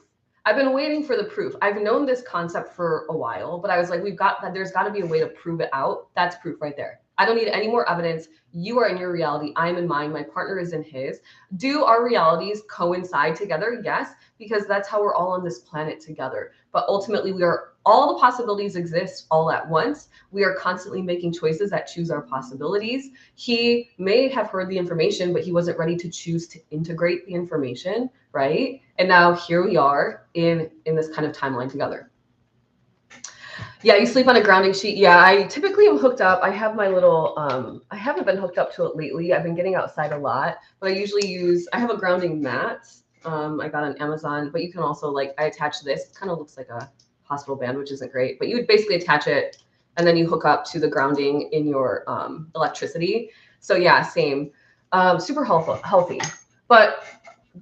I've been waiting for the proof. I've known this concept for a while, but I was like, there's got to be a way to prove it out. That's proof right there. I don't need any more evidence. You are in your reality. I'm in mine. My partner is in his. Do our realities coincide together? Yes, because that's how we're all on this planet together. But ultimately, we are All the possibilities exist all at once. We are constantly making choices that choose our possibilities. He may have heard the information, but he wasn't ready to choose to integrate the information, right? And now here we are in this kind of timeline together. Yeah, you sleep on a grounding sheet. Yeah, I typically am hooked up. I have my little, I haven't been hooked up to it lately. I've been getting outside a lot, but I usually use, I have a grounding mat. I got on Amazon, but you can also like, I attach this, it kind of looks like a hospital band, which isn't great, but you would basically attach it and then you hook up to the grounding in your electricity. So yeah, same, super healthy. But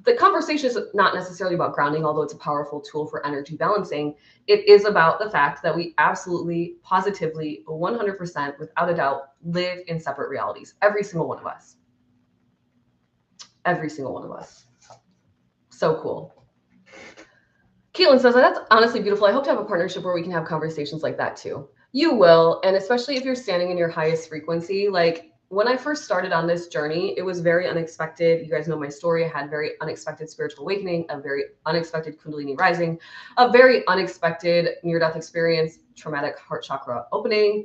the conversation is not necessarily about grounding, although it's a powerful tool for energy balancing. It is about the fact that we absolutely, positively, 100%, without a doubt, live in separate realities. Every single one of us. Every single one of us. So cool. Caitlin says, that's honestly beautiful. I hope to have a partnership where we can have conversations like that too. You will. And especially if you're standing in your highest frequency, like when I first started on this journey, it was very unexpected. You guys know my story. I had very unexpected spiritual awakening, a very unexpected Kundalini rising, a very unexpected near-death experience, traumatic heart chakra opening.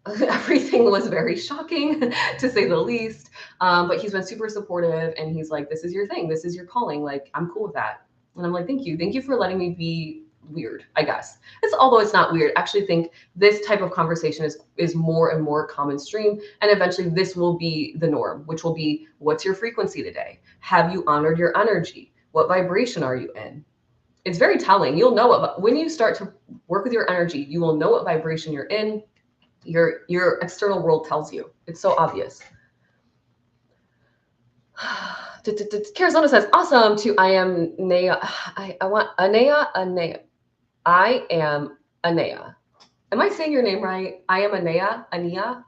Everything was very shocking to say the least. But he's been super supportive and he's like, this is your thing. This is your calling. Like, I'm cool with that. And I'm like, thank you. Thank you for letting me be weird, I guess. Although it's not weird. I actually think this type of conversation is more and more common stream. And eventually this will be the norm, which will be, what's your frequency today? Have you honored your energy? What vibration are you in? It's very telling. You'll know it. When you start to work with your energy, you will know what vibration you're in. Your external world tells you. It's so obvious. Carizona says, awesome to I am Naya. I want Anaya. I am Anaya. Am I saying your name right? I am Anaya. Anaya.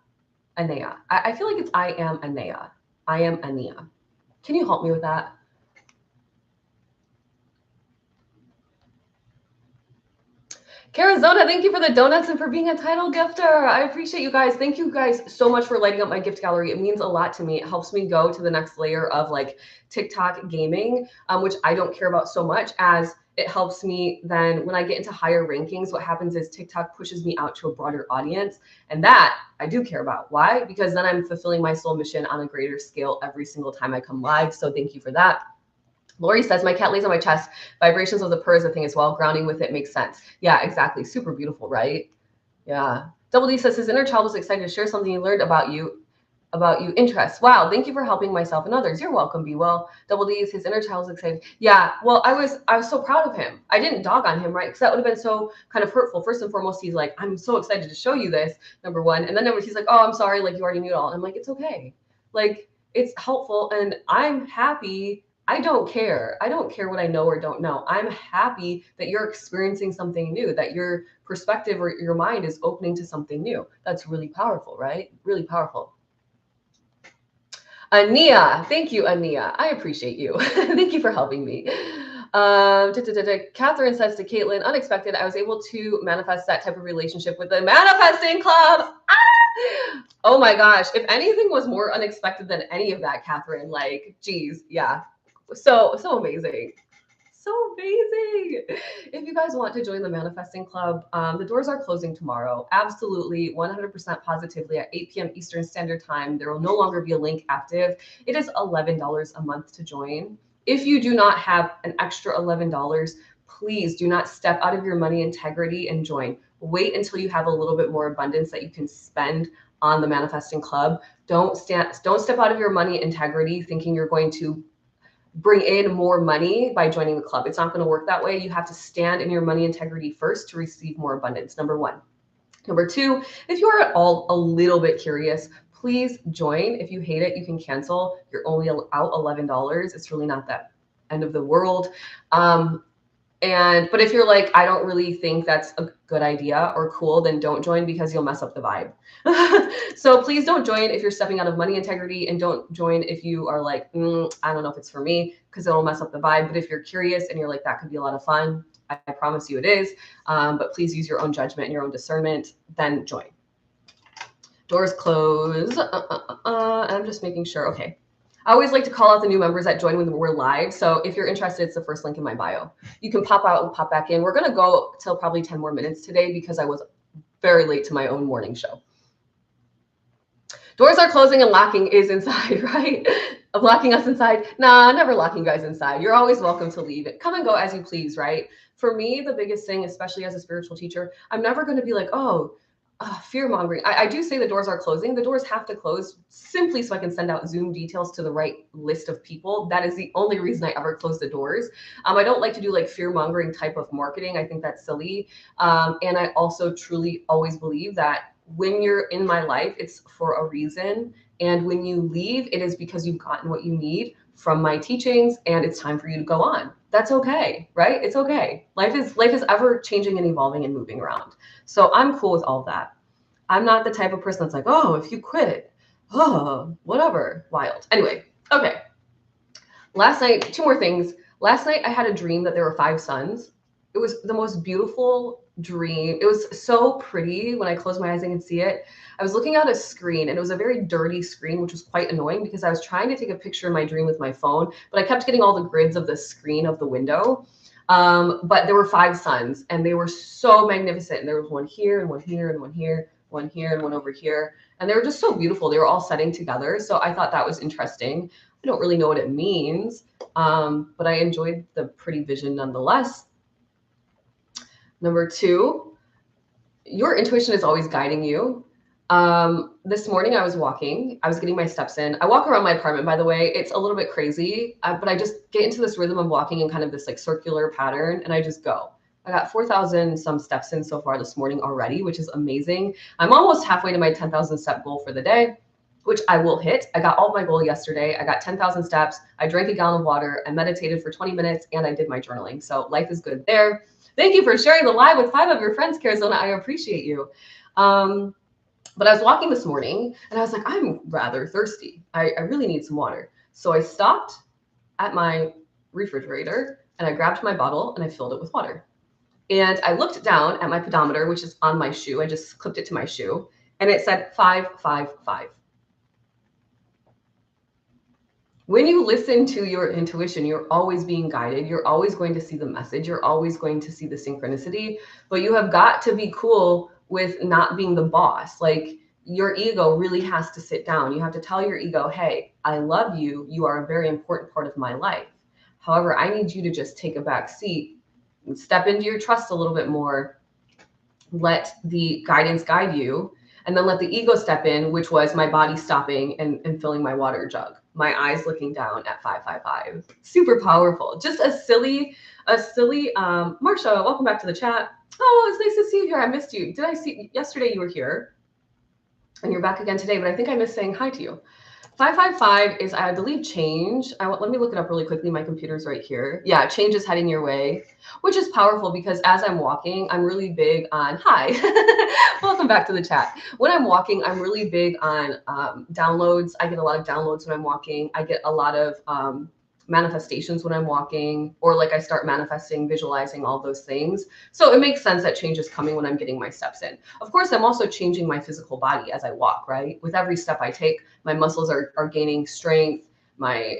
I feel like it's I am Anaya. I am Anaya. Can you help me with that? Carizona, thank you for the donuts and for being a title gifter. I appreciate you guys. Thank you guys so much for lighting up my gift gallery. It means a lot to me. It helps me go to the next layer of like TikTok gaming, which I don't care about so much, as it helps me then when I get into higher rankings. What happens is TikTok pushes me out to a broader audience. And that I do care about. Why? Because then I'm fulfilling my soul mission on a greater scale every single time I come live. So thank you for that. Lori says, my cat lays on my chest. Vibrations of the purr is a thing as well. Grounding with it makes sense. Yeah, exactly. Super beautiful, right? Yeah. Double D says his inner child was excited to share something he learned about you interests. Wow. Thank you for helping myself and others. You're welcome, Be Well. Double D, his inner child was excited. Yeah. Well, I was so proud of him. I didn't dog on him, right? Because that would have been so kind of hurtful. First and foremost, he's like, I'm so excited to show you this, number one. And then he's like, oh, I'm sorry. Like, you already knew it all. And I'm like, it's okay. Like, it's helpful. And I'm happy. I don't care. I don't care what I know or don't know. I'm happy that you're experiencing something new, that your perspective or your mind is opening to something new. That's really powerful, right? Really powerful. Ania, thank you, Ania. I appreciate you. Thank you for helping me. Catherine says to Caitlin, unexpected, I was able to manifest that type of relationship with the Manifesting Club. Ah! Oh my gosh. If anything was more unexpected than any of that, Catherine, like, geez, yeah. So amazing. So amazing. If you guys want to join the Manifesting Club, the doors are closing tomorrow. Absolutely, 100% positively at 8 p.m. Eastern Standard Time. There will no longer be a link active. It is $11 a month to join. If you do not have an extra $11, please do not step out of your money integrity and join. Wait until you have a little bit more abundance that you can spend on the Manifesting Club. Don't step out of your money integrity thinking you're going to bring in more money by joining the club. It's not going to work that way. You have to stand in your money integrity first to receive more abundance. Number one. Number two, if you are at all a little bit curious, please join. If you hate it, you can cancel. You're only out $11. It's really not that end of the world. But if you're like, I don't really think that's a good idea or cool, then don't join because you'll mess up the vibe. So please don't join if you're stepping out of money integrity, and don't join if you are like, I don't know if it's for me, because it'll mess up the vibe. But if you're curious and you're like, that could be a lot of fun, I promise you it is. But please use your own judgment and your own discernment, then join. Doors close. I'm just making sure. Okay. I always like to call out the new members that join when we're live. So if you're interested, it's the first link in my bio. You can pop out and pop back in. We're going to go till probably 10 more minutes today because I was very late to my own morning show. Doors are closing and locking is inside, right? Of locking us inside. Nah, never locking you guys inside. You're always welcome to leave. Come and go as you please, right? For me, the biggest thing, especially as a spiritual teacher, I'm never going to be like, fear mongering. I do say the doors are closing. The doors have to close simply so I can send out Zoom details to the right list of people. That is the only reason I ever close the doors. I don't like to do like fear mongering type of marketing. I think that's silly. And I also truly always believe that when you're in my life, it's for a reason. And when you leave, it is because you've gotten what you need from my teachings and it's time for you to go on. That's okay, right? It's okay. Life is ever changing and evolving and moving around. So I'm cool with all that. I'm not the type of person that's like, oh, if you quit, whatever, wild. Anyway, okay. Last night, 2 more things. Last night I had a dream that there were 5 suns. It was the most beautiful dream. It was so pretty. When I closed my eyes, I could see it. I was looking at a screen and it was a very dirty screen, which was quite annoying because I was trying to take a picture of my dream with my phone, but I kept getting all the grids of the screen of the window. But there were 5 suns and they were so magnificent. And there was one here and one here and one here, one here and one over here. And they were just so beautiful. They were all setting together. So I thought that was interesting. I don't really know what it means, but I enjoyed the pretty vision nonetheless. Number 2, your intuition is always guiding you. This morning I was walking, I was getting my steps in. I walk around my apartment, by the way. It's a little bit crazy, but I just get into this rhythm of walking in kind of this like circular pattern and I just go. I got 4,000 some steps in so far this morning already, which is amazing. I'm almost halfway to my 10,000 step goal for the day, which I will hit. I got all my goal yesterday. I got 10,000 steps. I drank a gallon of water. I meditated for 20 minutes and I did my journaling. So life is good there. Thank you for sharing the live with 5 of your friends, Carizona. I appreciate you. But I was walking this morning and I was like, I'm rather thirsty. I really need some water. So I stopped at my refrigerator and I grabbed my bottle and I filled it with water. And I looked down at my pedometer, which is on my shoe. I just clipped it to my shoe and it said 555. When you listen to your intuition, you're always being guided. You're always going to see the message. You're always going to see the synchronicity, but you have got to be cool with not being the boss. Like your ego really has to sit down. You have to tell your ego, hey, I love you. You are a very important part of my life. However, I need you to just take a back seat and step into your trust a little bit more. Let the guidance guide you. And then let the ego step in, which was my body stopping and filling my water jug. My eyes looking down at 555. Super powerful. Just a silly, Marsha, welcome back to the chat. Oh, it's nice to see you here. I missed you. Did I see yesterday you were here and you're back again today, but I think I missed saying hi to you. 555 is, I believe, change. Let me look it up really quickly. My computer's right here. Yeah, change is heading your way, which is powerful because as I'm walking, I'm really big on, hi, welcome back to the chat. When I'm walking, I'm really big on downloads. I get a lot of downloads when I'm walking. I get a lot of manifestations when I'm walking, or like I start manifesting, visualizing all those things. So it makes sense that change is coming when I'm getting my steps in. Of course, I'm also changing my physical body as I walk, right? With every step I take, my muscles are gaining strength, my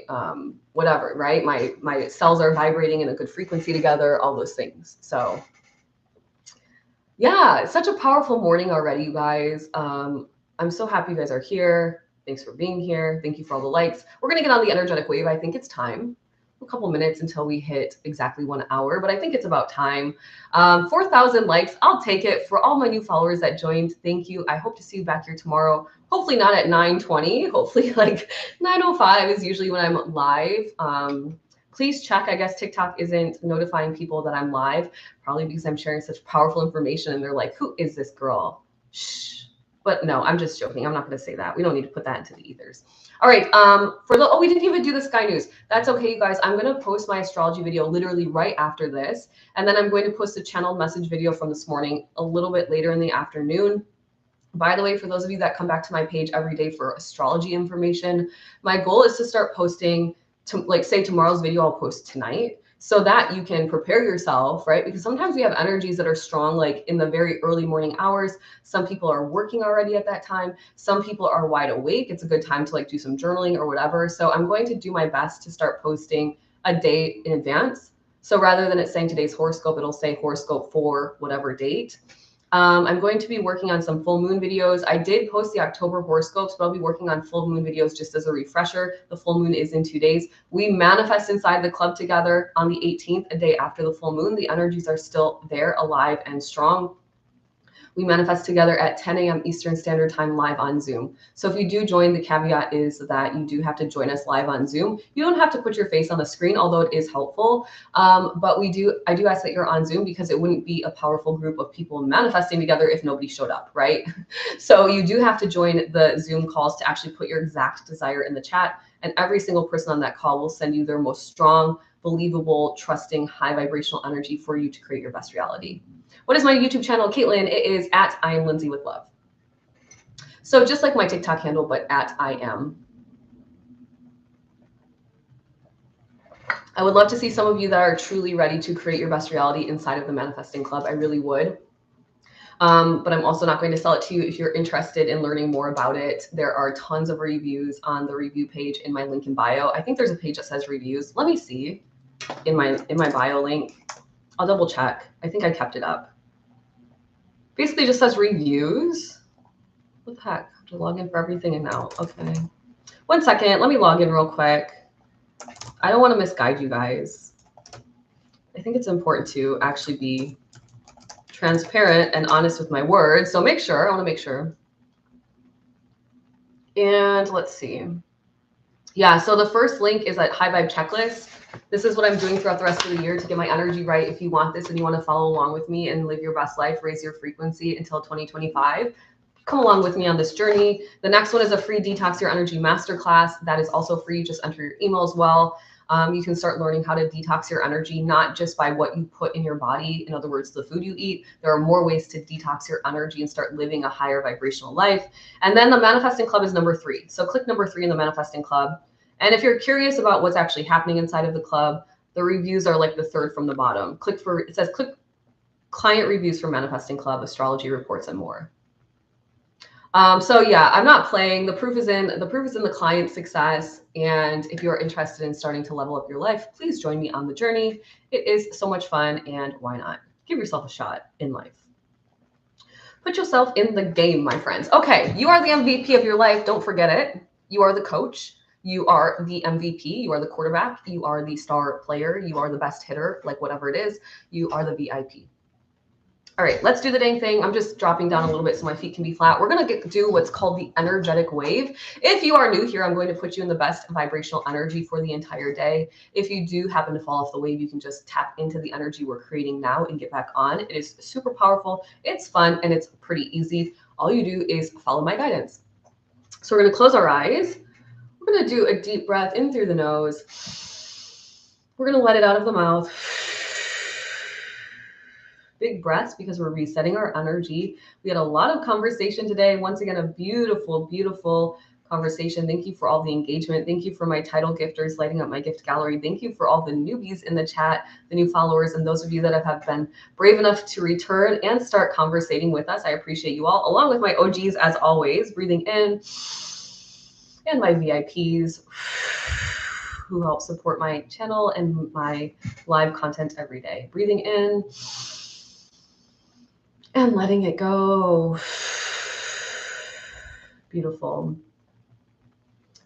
whatever, right? My cells are vibrating in a good frequency together, all those things. So yeah, it's such a powerful morning already, you guys. I'm so happy you guys are here. Thanks for being here. Thank you for all the likes. We're going to get on the energetic wave. I think it's time. A couple minutes until we hit exactly 1 hour, but I think it's about time. 4,000 likes. I'll take it. For all my new followers that joined, thank you. I hope to see you back here tomorrow. Hopefully not at 9:20. Hopefully like 9:05 is usually when I'm live. Please check. I guess TikTok isn't notifying people that I'm live, probably because I'm sharing such powerful information and they're like, who is this girl? Shh. But no, I'm just joking. I'm not going to say that. We don't need to put that into the ethers. All right. We didn't even do the sky news. That's okay, you guys. I'm going to post my astrology video literally right after this. And then I'm going to post a channeled message video from this morning a little bit later in the afternoon. By the way, for those of you that come back to my page every day for astrology information, my goal is to start posting, like say tomorrow's video, I'll post tonight. so that you can prepare yourself, right? Because sometimes we have energies that are strong, like in the very early morning hours. Some people are working already at that time. Some people are wide awake. It's a good time to like do some journaling or whatever. So I'm going to do my best to start posting a day in advance. So rather than it saying today's horoscope, it'll say horoscope for whatever date. I'm going to be working on some full moon videos. I did post the October horoscopes, but I'll be working on full moon videos just as a refresher. The full moon is in 2 days. We manifest inside the club together on the 18th, a day after the full moon. The energies are still there, alive and strong. We manifest together at 10 a.m. Eastern Standard Time live on Zoom. So if you do join, the caveat is that you do have to join us live on Zoom. You don't have to put your face on the screen, although it is helpful. But I do ask that you're on Zoom because it wouldn't be a powerful group of people manifesting together if nobody showed up, right? So you do have to join the Zoom calls to actually put your exact desire in the chat. And every single person on that call will send you their most strong, believable, trusting, high vibrational energy for you to create your best reality. What is my YouTube channel, Caitlin? It is at I am Lindsay with love. So just like my TikTok handle, but at I am. I would love to see some of you that are truly ready to create your best reality inside of the Manifesting Club. I really would. But I'm also not going to sell it to you if you're interested in learning more about it. There are tons of reviews on the review page in my link in bio. I think there's a page that says reviews. Let me see in my bio link. I'll double check. I think I kept it up. Basically just says reviews. What the heck? I have to log in for everything and now. Okay. 1 second. Let me log in real quick. I don't want to misguide you guys. I think it's important to actually be transparent and honest with my words. So make sure. I want to make sure. And let's see. Yeah, so the first link is at High Vibe Checklist. This is what I'm doing throughout the rest of the year to get my energy right. If you want this and you want to follow along with me and live your best life, raise your frequency until 2025, come along with me on this journey. The next one is a free Detox Your Energy Masterclass. That is also free. Just enter your email as well. You can start learning how to detox your energy, not just by what you put in your body. In other words, the food you eat. There are more ways to detox your energy and start living a higher vibrational life. And then the Manifesting Club is number 3. So click number 3 in the Manifesting Club. And if you're curious about what's actually happening inside of the club, the reviews are like the third from the bottom. It says click client reviews for Manifesting Club, astrology reports, and more. So yeah, I'm not playing. The proof is in the client success. And if you're interested in starting to level up your life, please join me on the journey. It is so much fun, and why not? Give yourself a shot in life. Put yourself in the game, my friends. Okay, you are the MVP of your life. Don't forget it. You are the coach. You are the MVP. You are the quarterback. You are the star player. You are the best hitter, like whatever it is. You are the VIP. All right, let's do the dang thing. I'm just dropping down a little bit so my feet can be flat. We're going to do what's called the energetic wave. If you are new here, I'm going to put you in the best vibrational energy for the entire day. If you do happen to fall off the wave, you can just tap into the energy we're creating now and get back on. It is super powerful. It's fun, and it's pretty easy. All you do is follow my guidance. So we're going to close our eyes. We're going to do a deep breath in through the nose. We're going to let it out of the mouth. Big breaths because we're resetting our energy. We had a lot of conversation today. Once again, a beautiful, beautiful conversation. Thank you for all the engagement. Thank you for my title gifters lighting up my gift gallery. Thank you for all the newbies in the chat, the new followers, and those of you that have been brave enough to return and start conversating with us. I appreciate you all, along with my OGs as always, breathing in, and my VIPs who help support my channel and my live content every day. Breathing in and letting it go. Beautiful.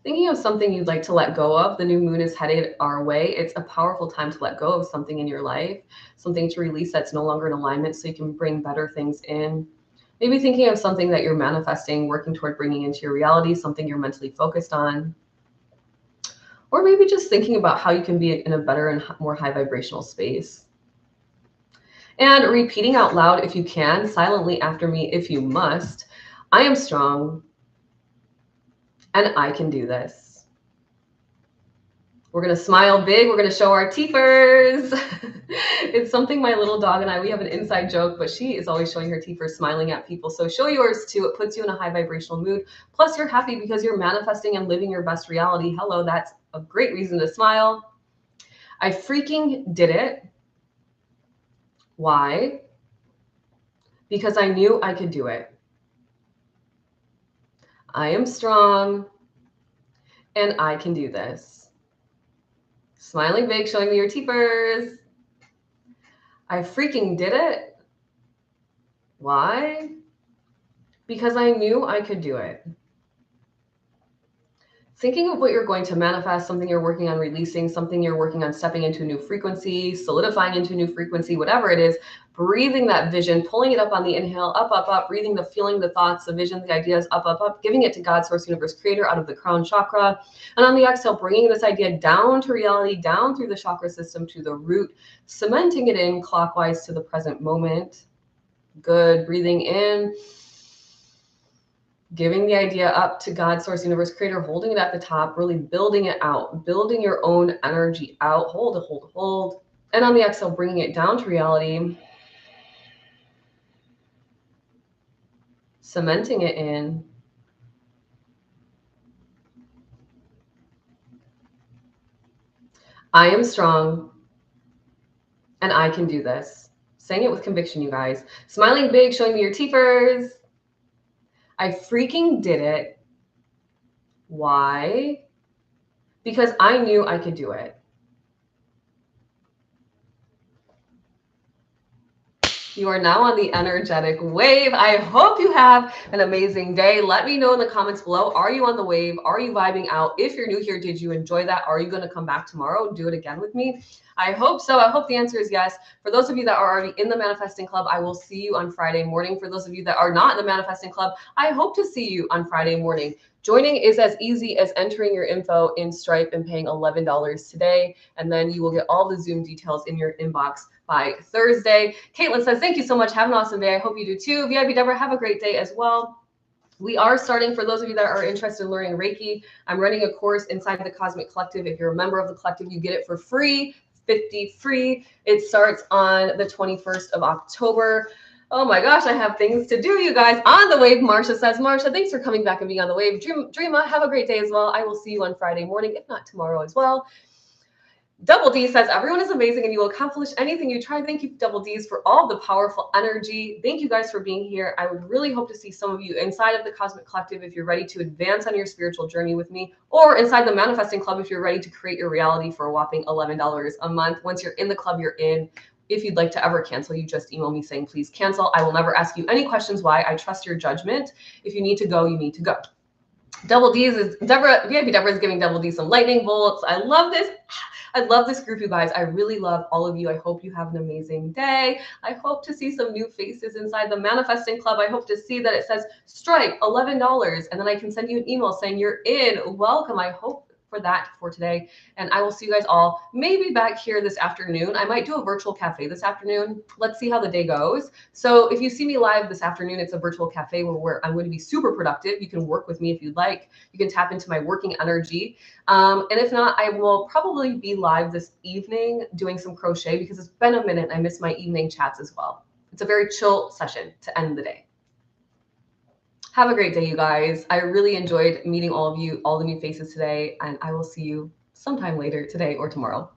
Thinking of something you'd like to let go of. The new moon is headed our way. It's a powerful time to let go of something in your life, something to release that's no longer in alignment so you can bring better things in. Maybe thinking of something that you're manifesting, working toward bringing into your reality, something you're mentally focused on. Or maybe just thinking about how you can be in a better and more high vibrational space. And repeating out loud if you can, silently after me if you must. I am strong, and I can do this. We're going to smile big. We're going to show our teethers. It's something my little dog and I, we have an inside joke, but she is always showing her teethers, smiling at people. So show yours too. It puts you in a high vibrational mood. Plus you're happy because you're manifesting and living your best reality. Hello, that's a great reason to smile. I freaking did it. Why? Because I knew I could do it. I am strong and I can do this. Smiling big, showing me your teepers. I freaking did it. Why? Because I knew I could do it. Thinking of what you're going to manifest, something you're working on releasing, something you're working on stepping into a new frequency, solidifying into a new frequency, whatever it is, breathing that vision, pulling it up on the inhale, up, up, up, breathing the feeling, the thoughts, the vision, the ideas, up, up, up, giving it to God, source, universe, creator, out of the crown chakra. And on the exhale, bringing this idea down to reality, down through the chakra system to the root, cementing it in clockwise to the present moment. Good. Breathing in. Giving the idea up to God, source, universe, creator, holding it at the top, really building it out, building your own energy out. Hold it, hold it, hold. And on the exhale, bringing it down to reality, cementing it in. I am strong and I can do this. Saying it with conviction, you guys. Smiling big, showing me your teepers. I freaking did it. Why? Because I knew I could do it. You are now on the energetic wave. I hope you have an amazing day. Let me know in the comments below. Are you on the wave? Are you vibing out? If you're new here, did you enjoy that? Are you going to come back tomorrow? Do it again with me? I hope so. I hope the answer is yes. For those of you that are already in the Manifesting Club, I will see you on Friday morning. For those of you that are not in the Manifesting Club, I hope to see you on Friday morning. Joining is as easy as entering your info in Stripe and paying $11 today. And then you will get all the Zoom details in your inbox by Thursday. Caitlin says, thank you so much. Have an awesome day. I hope you do too. VIP Deborah, have a great day as well. We are starting, for those of you that are interested in learning Reiki, I'm running a course inside the Cosmic Collective. If you're a member of the collective, you get it for free, 50 free. It starts on the 21st of October. Oh my gosh, I have things to do, you guys. On the wave, Marsha says. Marsha, thanks for coming back and being on the wave. Dreama, have a great day as well. I will see you on Friday morning, if not tomorrow as well. Double D says, everyone is amazing and you will accomplish anything you try. Thank you, Double Ds, for all the powerful energy. Thank you guys for being here. I would really hope to see some of you inside of the Cosmic Collective if you're ready to advance on your spiritual journey with me, or inside the Manifesting Club if you're ready to create your reality for a whopping $11 a month. Once you're in the club, you're in. If you'd like to ever cancel, you just email me saying, please cancel. I will never ask you any questions why. I trust your judgment. If you need to go, you need to go. Double D's is Deborah. VIP Deborah is giving Double D some lightning bolts. I love this. I love this group, you guys. I really love all of you. I hope you have an amazing day. I hope to see some new faces inside the Manifesting Club. I hope to see that it says Stripe, $11, and then I can send you an email saying you're in. Welcome. I hope for that for today. And I will see you guys all maybe back here this afternoon. I might do a virtual cafe this afternoon. Let's see how the day goes. So if you see me live this afternoon, it's a virtual cafe where I'm going to be super productive. You can work with me if you'd like. You can tap into my working energy. And if not, I will probably be live this evening doing some crochet because it's been a minute. I miss my evening chats as well. It's a very chill session to end the day. Have a great day, you guys. I really enjoyed meeting all of you, all the new faces today, and I will see you sometime later today or tomorrow.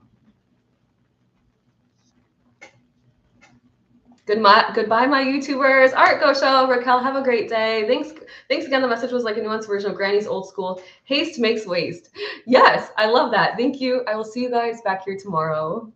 Goodbye, my YouTubers. All right, go show. Raquel, have a great day. Thanks again. The message was like a nuanced version of Granny's old school. Haste makes waste. Yes, I love that. Thank you. I will see you guys back here tomorrow.